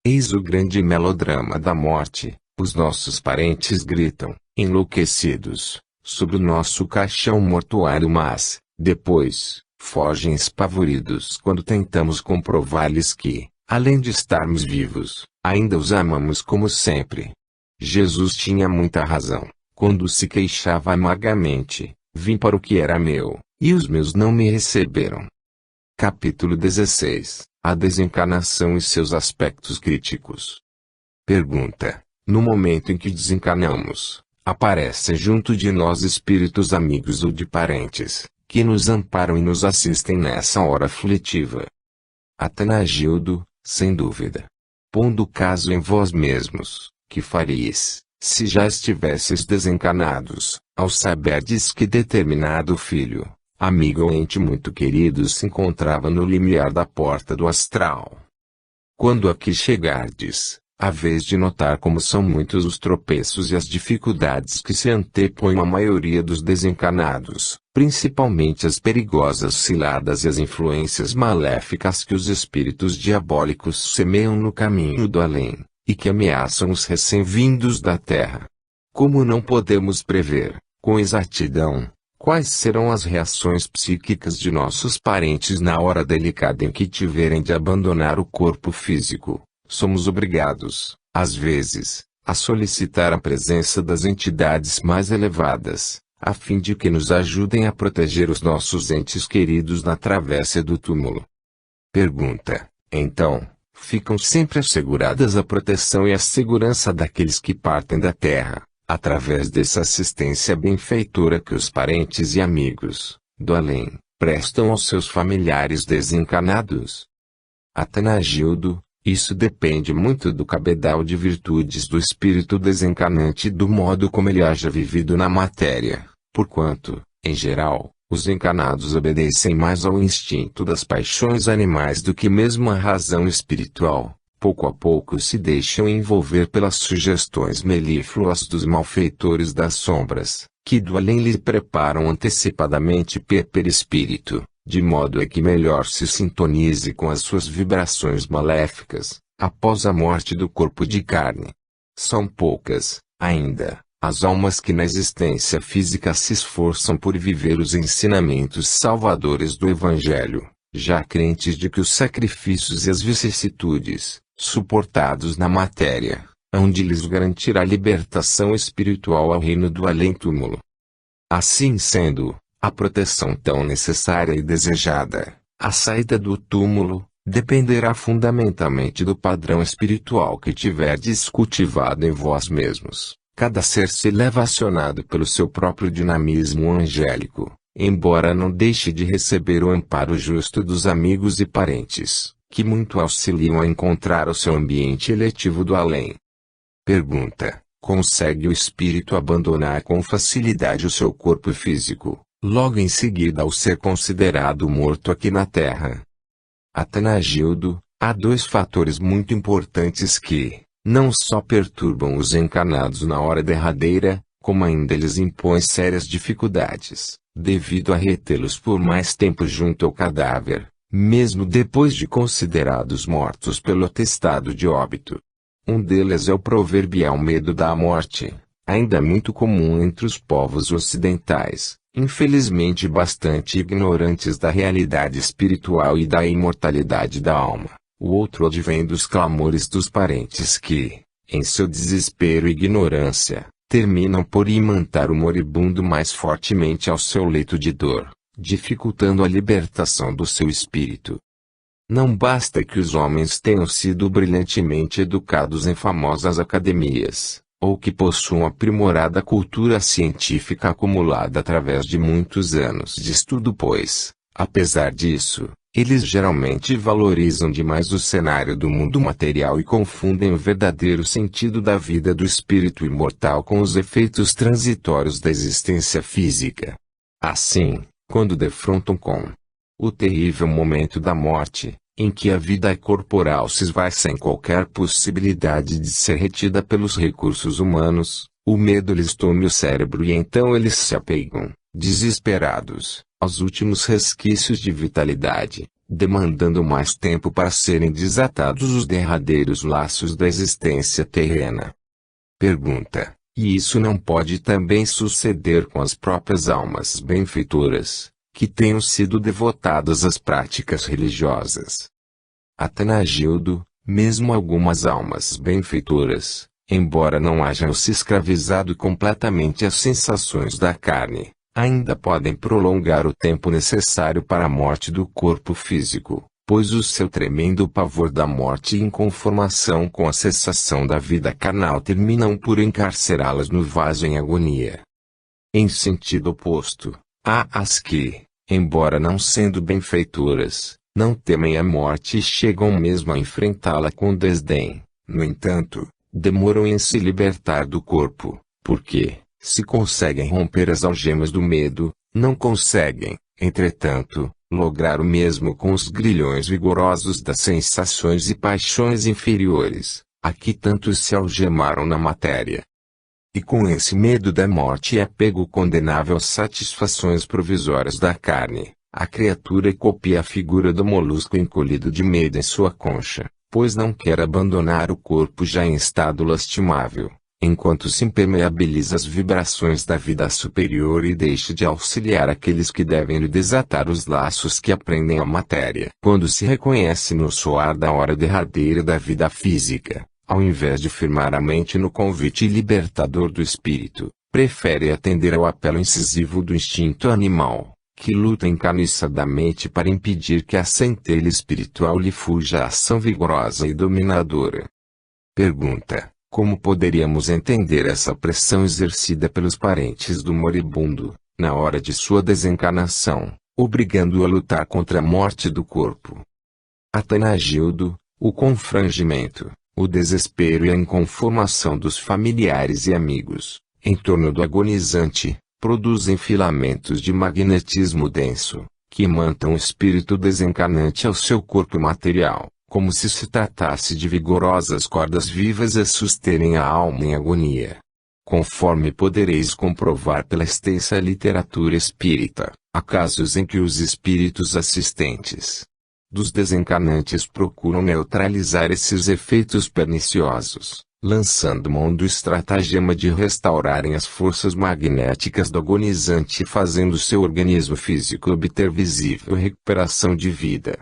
A: Eis o grande melodrama da morte: os nossos parentes gritam, enlouquecidos, sobre o nosso caixão mortuário, mas, depois, fogem espavoridos quando tentamos comprovar-lhes que, além de estarmos vivos, ainda os amamos como sempre. Jesus tinha muita razão, quando se queixava amargamente: vim para o que era meu, e os meus não me receberam. Capítulo 16. A desencarnação e seus aspectos críticos. Pergunta: no momento em que desencarnamos, aparecem junto de nós espíritos amigos ou de parentes, que nos amparam e nos assistem nessa hora aflitiva? Atanagildo: sem dúvida. Pondo o caso em vós mesmos, que faríeis, se já estivesseis desencarnados, ao saberdes que determinado filho, amigo ou ente muito querido se encontrava no limiar da porta do astral? Quando aqui chegardes, haveis de notar como são muitos os tropeços e as dificuldades que se antepõem à maioria dos desencarnados, principalmente as perigosas ciladas e as influências maléficas que os espíritos diabólicos semeiam no caminho do além, e que ameaçam os recém-vindos da Terra. Como não podemos prever, com exatidão, quais serão as reações psíquicas de nossos parentes na hora delicada em que tiverem de abandonar o corpo físico, somos obrigados, às vezes, a solicitar a presença das entidades mais elevadas, a fim de que nos ajudem a proteger os nossos entes queridos na travessia do túmulo. Pergunta: então, ficam sempre asseguradas a proteção e a segurança daqueles que partem da Terra, através dessa assistência benfeitora que os parentes e amigos, do além, prestam aos seus familiares desencarnados? Atanagildo: isso depende muito do cabedal de virtudes do espírito desencarnante e do modo como ele haja vivido na matéria, porquanto, em geral, os encarnados obedecem mais ao instinto das paixões animais do que mesmo à razão espiritual. Pouco a pouco se deixam envolver pelas sugestões melífluas dos malfeitores das sombras, que do além lhe preparam antecipadamente perispírito, de modo a que melhor se sintonize com as suas vibrações maléficas, após a morte do corpo de carne. São poucas, ainda, as almas que na existência física se esforçam por viver os ensinamentos salvadores do Evangelho, já crentes de que os sacrifícios e as vicissitudes, suportados na matéria, hão de lhes garantir a libertação espiritual ao reino do além-túmulo. Assim sendo, a proteção tão necessária e desejada, a saída do túmulo, dependerá fundamentalmente do padrão espiritual que tiverdes cultivado em vós mesmos. Cada ser se leva acionado pelo seu próprio dinamismo angélico, embora não deixe de receber o amparo justo dos amigos e parentes, que muito auxiliam a encontrar o seu ambiente eletivo do além. Pergunta: consegue o espírito abandonar com facilidade o seu corpo físico, logo em seguida ao ser considerado morto aqui na Terra? Atanagildo: há dois fatores muito importantes que, não só perturbam os encarnados na hora derradeira, como ainda lhes impõem sérias dificuldades, devido a retê-los por mais tempo junto ao cadáver, mesmo depois de considerados mortos pelo atestado de óbito. Um deles é o proverbial medo da morte, ainda muito comum entre os povos ocidentais, infelizmente bastante ignorantes da realidade espiritual e da imortalidade da alma. O outro advém dos clamores dos parentes que, em seu desespero e ignorância, terminam por imantar o moribundo mais fortemente ao seu leito de dor, dificultando a libertação do seu espírito. Não basta que os homens tenham sido brilhantemente educados em famosas academias, ou que possuam aprimorada cultura científica acumulada através de muitos anos de estudo, pois, apesar disso, eles geralmente valorizam demais o cenário do mundo material e confundem o verdadeiro sentido da vida do espírito imortal com os efeitos transitórios da existência física. Assim, quando defrontam com o terrível momento da morte, em que a vida corporal se esvai sem qualquer possibilidade de ser retida pelos recursos humanos, o medo lhes tome o cérebro e então eles se apegam, desesperados, aos últimos resquícios de vitalidade, demandando mais tempo para serem desatados os derradeiros laços da existência terrena. Pergunta: e isso não pode também suceder com as próprias almas benfeitoras, que tenham sido devotadas às práticas religiosas? Atanagildo: mesmo algumas almas benfeitoras, embora não hajam se escravizado completamente às sensações da carne, ainda podem prolongar o tempo necessário para a morte do corpo físico, pois o seu tremendo pavor da morte e inconformação com a cessação da vida carnal terminam por encarcerá-las no vaso em agonia. Em sentido oposto, há as que, embora não sendo benfeitoras, não temem a morte e chegam mesmo a enfrentá-la com desdém. No entanto, demoram em se libertar do corpo, porque, se conseguem romper as algemas do medo, não conseguem, entretanto, lograr o mesmo com os grilhões vigorosos das sensações e paixões inferiores, a que tantos se algemaram na matéria. E com esse medo da morte e apego condenável às satisfações provisórias da carne, a criatura copia a figura do molusco encolhido de medo em sua concha, pois não quer abandonar o corpo já em estado lastimável, enquanto se impermeabiliza as vibrações da vida superior e deixa de auxiliar aqueles que devem lhe desatar os laços que aprendem a matéria. Quando se reconhece no soar da hora derradeira da vida física, ao invés de firmar a mente no convite libertador do espírito, prefere atender ao apelo incisivo do instinto animal, que luta encarniçadamente para impedir que a centelha espiritual lhe fuja a ação vigorosa e dominadora. Pergunta: como poderíamos entender essa pressão exercida pelos parentes do moribundo, na hora de sua desencarnação, obrigando-o a lutar contra a morte do corpo? Atanagildo: o confrangimento, o desespero e a inconformação dos familiares e amigos, em torno do agonizante, produzem filamentos de magnetismo denso, que imantam o espírito desencarnante ao seu corpo material, como se tratasse de vigorosas cordas vivas a susterem a alma em agonia. Conforme podereis comprovar pela extensa literatura espírita, há casos em que os espíritos assistentes dos desencarnantes procuram neutralizar esses efeitos perniciosos, lançando mão do estratagema de restaurarem as forças magnéticas do agonizante e fazendo seu organismo físico obter visível recuperação de vida.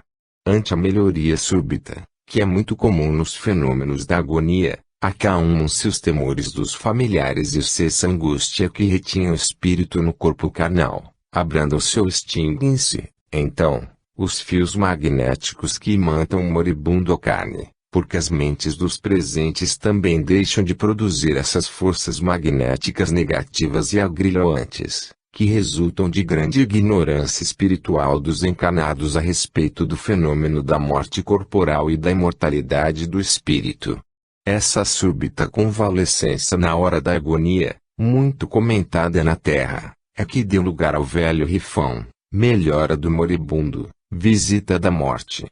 A: Ante a melhoria súbita, que é muito comum nos fenômenos da agonia, acalmam-se os temores dos familiares e cessa a angústia que retinha o espírito no corpo carnal, abrandam-se ou extinguem-se, então, os fios magnéticos que imantam o moribundo à carne, porque as mentes dos presentes também deixam de produzir essas forças magnéticas negativas e agrilhoantes, que resultam de grande ignorância espiritual dos encarnados a respeito do fenômeno da morte corporal e da imortalidade do espírito. Essa súbita convalescença na hora da agonia, muito comentada na Terra, é que deu lugar ao velho rifão, melhora do moribundo, visita da morte.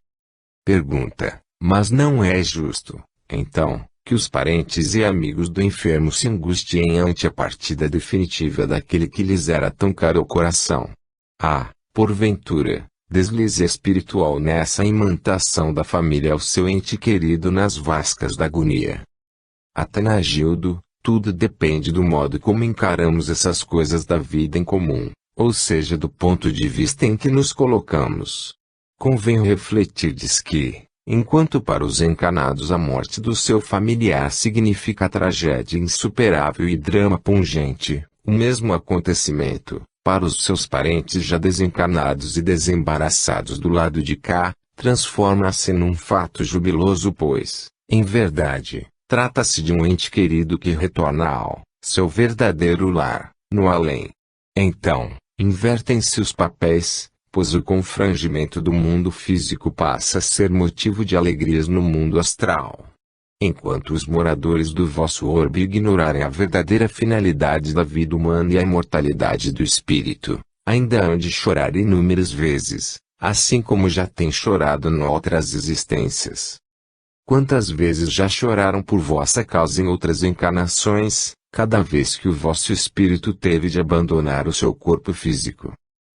A: Pergunta: mas não é justo, então, que os parentes e amigos do enfermo se angustiem ante a partida definitiva daquele que lhes era tão caro ao coração? Há, porventura, deslize espiritual nessa imantação da família ao seu ente querido nas vascas da agonia? Atanagildo: tudo depende do modo como encaramos essas coisas da vida em comum, ou seja, do ponto de vista em que nos colocamos. Convém refletir-lhes que, enquanto para os encarnados a morte do seu familiar significa tragédia insuperável e drama pungente, o mesmo acontecimento, para os seus parentes já desencarnados e desembaraçados do lado de cá, transforma-se num fato jubiloso, pois, em verdade, trata-se de um ente querido que retorna ao seu verdadeiro lar, no além. Então, invertem-se os papéis, pois o confrangimento do mundo físico passa a ser motivo de alegrias no mundo astral. Enquanto os moradores do vosso orbe ignorarem a verdadeira finalidade da vida humana e a imortalidade do espírito, ainda hão de chorar inúmeras vezes, assim como já têm chorado em outras existências. Quantas vezes já choraram por vossa causa em outras encarnações, cada vez que o vosso espírito teve de abandonar o seu corpo físico?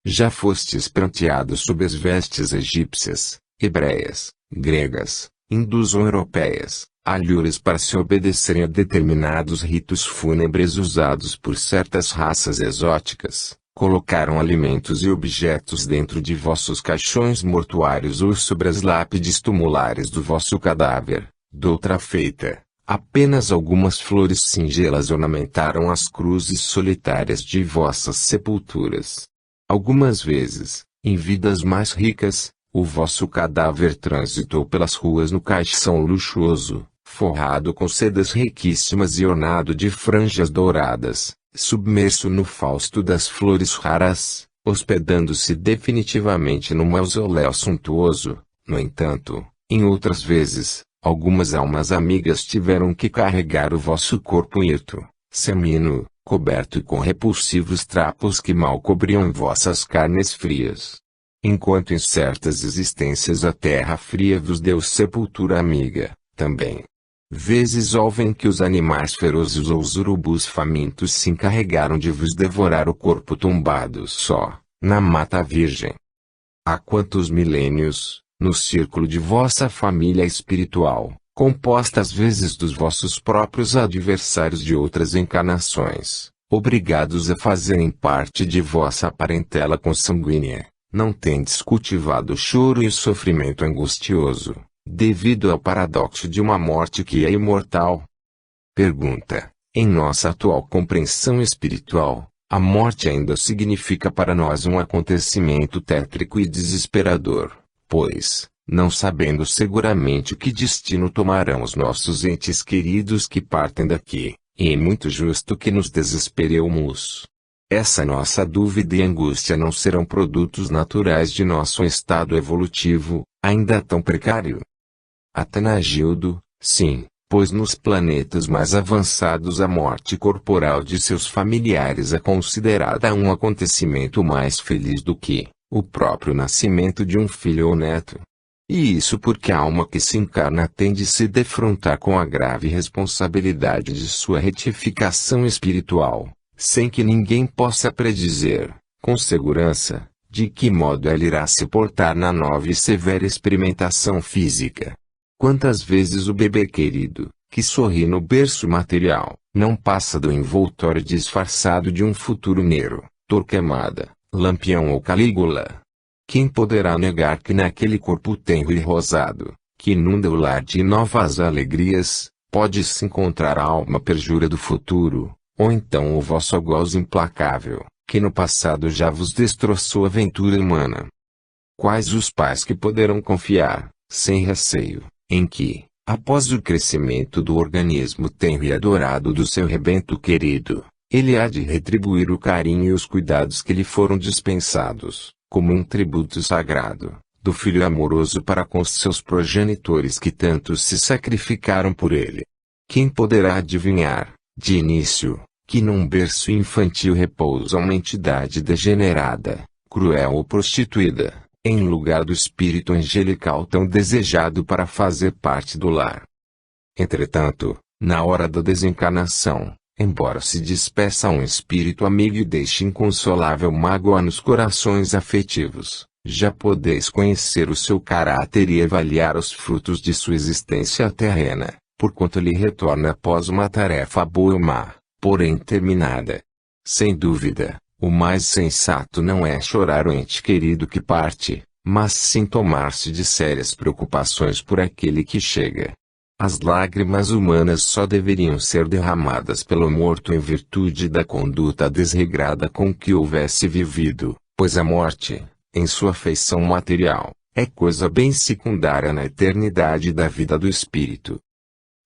A: Já fostes pranteados sob as vestes egípcias, hebreias, gregas, hindus ou europeias, alhuras para se obedecerem a determinados ritos fúnebres usados por certas raças exóticas, colocaram alimentos e objetos dentro de vossos caixões mortuários ou sobre as lápides tumulares do vosso cadáver. Doutra feita, apenas algumas flores singelas ornamentaram as cruzes solitárias de vossas sepulturas. Algumas vezes, em vidas mais ricas, o vosso cadáver transitou pelas ruas no caixão luxuoso, forrado com sedas riquíssimas e ornado de franjas douradas, submerso no fausto das flores raras, hospedando-se definitivamente num mausoléu suntuoso. No entanto, em outras vezes, algumas almas amigas tiveram que carregar o vosso corpo hirto, seminu, coberto com repulsivos trapos que mal cobriam vossas carnes frias. Enquanto em certas existências a terra fria vos deu sepultura amiga, também. Vezes houve que os animais ferozes ou os urubus famintos se encarregaram de vos devorar o corpo tombado só, na mata virgem. Há quantos milênios, no círculo de vossa família espiritual, composta às vezes dos vossos próprios adversários de outras encarnações, obrigados a fazerem parte de vossa parentela consanguínea, não tendes cultivado o choro e o sofrimento angustioso, devido ao paradoxo de uma morte que é imortal? Pergunta: em nossa atual compreensão espiritual, a morte ainda significa para nós um acontecimento tétrico e desesperador, pois, não sabendo seguramente que destino tomarão os nossos entes queridos que partem daqui, é muito justo que nos desesperemos. Essa nossa dúvida e angústia não serão produtos naturais de nosso estado evolutivo, ainda tão precário? Atanagildo: sim, pois nos planetas mais avançados a morte corporal de seus familiares é considerada um acontecimento mais feliz do que o próprio nascimento de um filho ou neto. E isso porque a alma que se encarna tem de se defrontar com a grave responsabilidade de sua retificação espiritual, sem que ninguém possa predizer, com segurança, de que modo ela irá se portar na nova e severa experimentação física. Quantas vezes o bebê querido, que sorri no berço material, não passa do envoltório disfarçado de um futuro Nero, Torquemada, Lampião ou Calígula? Quem poderá negar que naquele corpo tenro e rosado, que inunda o lar de novas alegrias, pode-se encontrar a alma perjura do futuro, ou então o vosso algoz implacável, que no passado já vos destroçou a aventura humana? Quais os pais que poderão confiar, sem receio, em que, após o crescimento do organismo tenro e adorado do seu rebento querido, ele há de retribuir o carinho e os cuidados que lhe foram dispensados, como um tributo sagrado, do filho amoroso para com seus progenitores que tanto se sacrificaram por ele? Quem poderá adivinhar, de início, que num berço infantil repousa uma entidade degenerada, cruel ou prostituída, em lugar do espírito angelical tão desejado para fazer parte do lar? Entretanto, na hora da desencarnação, embora se despeça um espírito amigo e deixe inconsolável mágoa nos corações afetivos, já podeis conhecer o seu caráter e avaliar os frutos de sua existência terrena, porquanto lhe retorna após uma tarefa boa ou má, porém terminada. Sem dúvida, o mais sensato não é chorar o ente querido que parte, mas sim tomar-se de sérias preocupações por aquele que chega. As lágrimas humanas só deveriam ser derramadas pelo morto em virtude da conduta desregrada com que houvesse vivido, pois a morte, em sua feição material, é coisa bem secundária na eternidade da vida do espírito.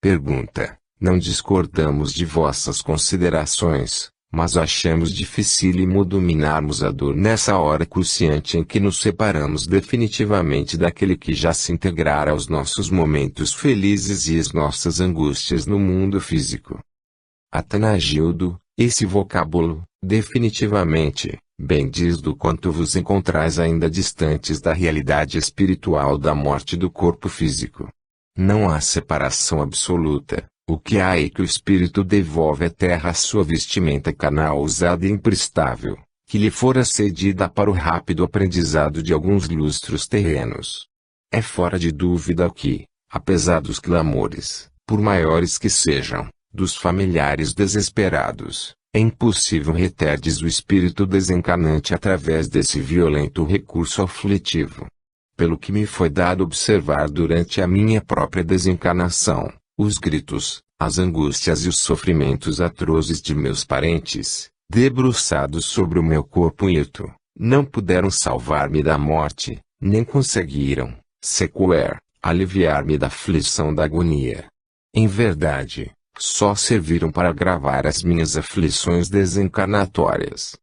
A: Pergunta: não discordamos de vossas considerações, mas achamos dificílimo dominarmos a dor nessa hora cruciante em que nos separamos definitivamente daquele que já se integrara aos nossos momentos felizes e às nossas angústias no mundo físico. Atanagildo: esse vocábulo, definitivamente, bem diz do quanto vos encontrais ainda distantes da realidade espiritual da morte do corpo físico. Não há separação absoluta. O que há é que o espírito devolve à terra a sua vestimenta carnal usada e imprestável, que lhe fora cedida para o rápido aprendizado de alguns lustros terrenos. É fora de dúvida que, apesar dos clamores, por maiores que sejam, dos familiares desesperados, é impossível reterdes o espírito desencarnante através desse violento recurso aflitivo. Pelo que me foi dado observar durante a minha própria desencarnação, os gritos, as angústias e os sofrimentos atrozes de meus parentes, debruçados sobre o meu corpo hirto, não puderam salvar-me da morte, nem conseguiram, sequer, aliviar-me da aflição da agonia. Em verdade, só serviram para agravar as minhas aflições desencarnatórias.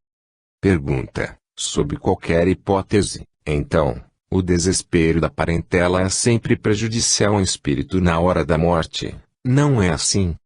A: Pergunta: sob qualquer hipótese, então, o desespero da parentela é sempre prejudicial ao espírito na hora da morte, não é assim?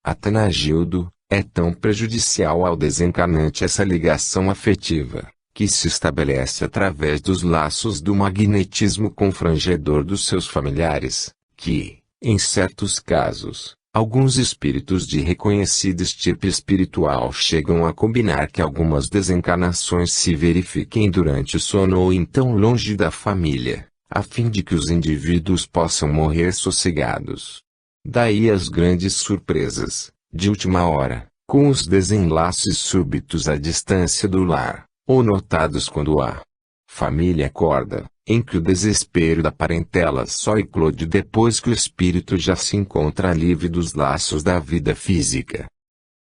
A: Atanagildo: é tão prejudicial ao desencarnante essa ligação afetiva, que se estabelece através dos laços do magnetismo confrangedor dos seus familiares, que, em certos casos, alguns espíritos de reconhecida estirpe espiritual chegam a combinar que algumas desencarnações se verifiquem durante o sono ou então longe da família, a fim de que os indivíduos possam morrer sossegados. Daí as grandes surpresas, de última hora, com os desenlaces súbitos à distância do lar, ou notados quando a família acorda, em que o desespero da parentela só eclode depois que o espírito já se encontra livre dos laços da vida física.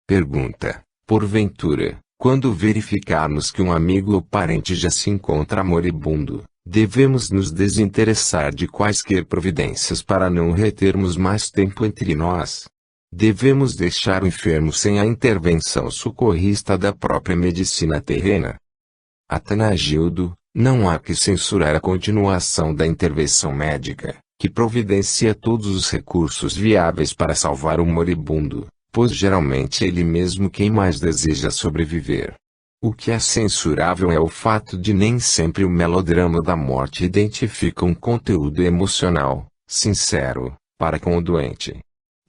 A: Pergunta: porventura, quando verificarmos que um amigo ou parente já se encontra moribundo, devemos nos desinteressar de quaisquer providências para não retermos mais tempo entre nós? Devemos deixar o enfermo sem a intervenção socorrista da própria medicina terrena? Atanagildo: não há que censurar a continuação da intervenção médica, que providencia todos os recursos viáveis para salvar o moribundo, pois geralmente é ele mesmo quem mais deseja sobreviver. O que é censurável é o fato de nem sempre o melodrama da morte identifica um conteúdo emocional, sincero, para com o doente.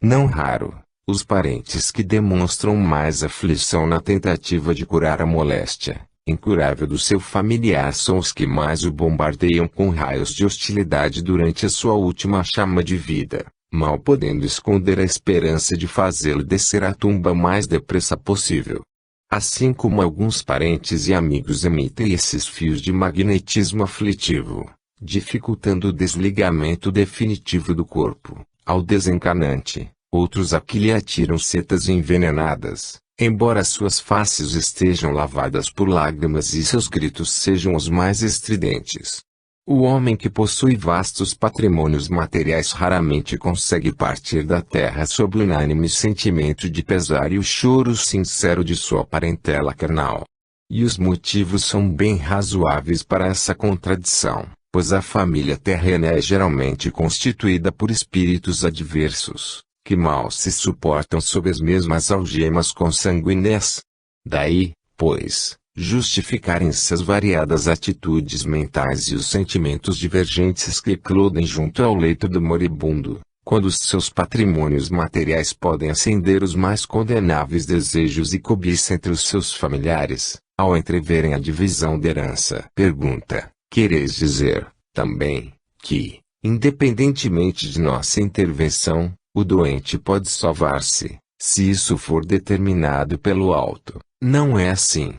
A: Não raro, os parentes que demonstram mais aflição na tentativa de curar a moléstia incurável do seu familiar são os que mais o bombardeiam com raios de hostilidade durante a sua última chama de vida, mal podendo esconder a esperança de fazê-lo descer à tumba o mais depressa possível. Assim como alguns parentes e amigos emitem esses fios de magnetismo aflitivo, dificultando o desligamento definitivo do corpo, ao desencarnante, outros aqui lhe atiram setas envenenadas, embora suas faces estejam lavadas por lágrimas e seus gritos sejam os mais estridentes. O homem que possui vastos patrimônios materiais raramente consegue partir da terra sob o unânime sentimento de pesar e o choro sincero de sua parentela carnal. E os motivos são bem razoáveis para essa contradição, pois a família terrena é geralmente constituída por espíritos adversos, que mal se suportam sob as mesmas algemas consanguíneas. Daí, pois, justificarem-se as variadas atitudes mentais e os sentimentos divergentes que eclodem junto ao leito do moribundo, quando os seus patrimônios materiais podem acender os mais condenáveis desejos e cobiça entre os seus familiares, ao entreverem a divisão da herança. Pergunta: quereis dizer, também, que, independentemente de nossa intervenção, o doente pode salvar-se, se isso for determinado pelo alto? Não é assim.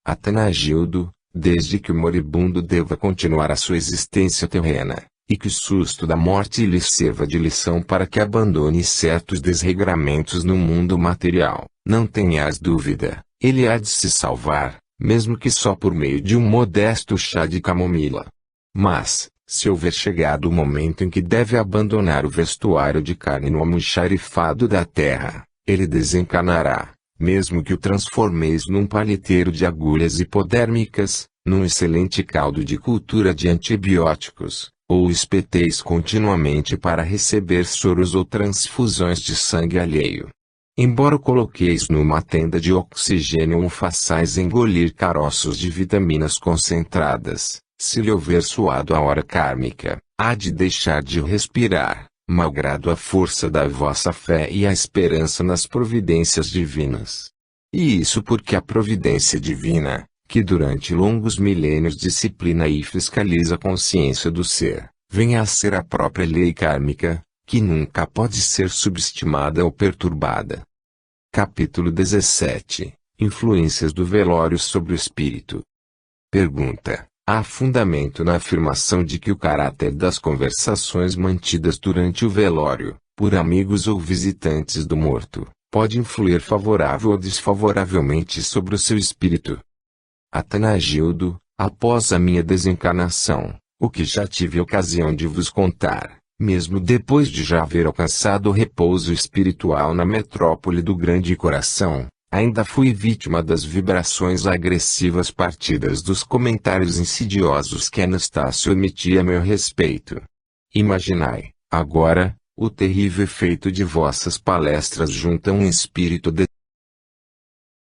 A: Atanagildo: desde que o moribundo deva continuar a sua existência terrena, e que o susto da morte lhe sirva de lição para que abandone certos desregramentos no mundo material, não tenhas dúvida, ele há de se salvar, mesmo que só por meio de um modesto chá de camomila. Mas, se houver chegado o momento em que deve abandonar o vestuário de carne no almoxarifado da terra, ele desencarnará, mesmo que o transformeis num palheteiro de agulhas hipodérmicas, num excelente caldo de cultura de antibióticos, ou o espeteis continuamente para receber soros ou transfusões de sangue alheio. Embora o coloqueis numa tenda de oxigênio ou o façais engolir caroços de vitaminas concentradas, se lhe houver suado a hora kármica, há de deixar de respirar, malgrado a força da vossa fé e a esperança nas providências divinas. E isso porque a providência divina, que durante longos milênios disciplina e fiscaliza a consciência do ser, vem a ser a própria lei kármica, que nunca pode ser subestimada ou perturbada. Capítulo 17. Influências do velório sobre o espírito. Pergunta: há fundamento na afirmação de que o caráter das conversações mantidas durante o velório, por amigos ou visitantes do morto, pode influir favorável ou desfavoravelmente sobre o seu espírito? Atanagildo: após a minha desencarnação, O que já tive ocasião de vos contar, mesmo depois de já haver alcançado o repouso espiritual na metrópole do grande coração, ainda fui vítima das vibrações agressivas partidas dos comentários insidiosos que Anastácio emitia a meu respeito. Imaginai, agora, o terrível efeito de vossas palestras junto a um espírito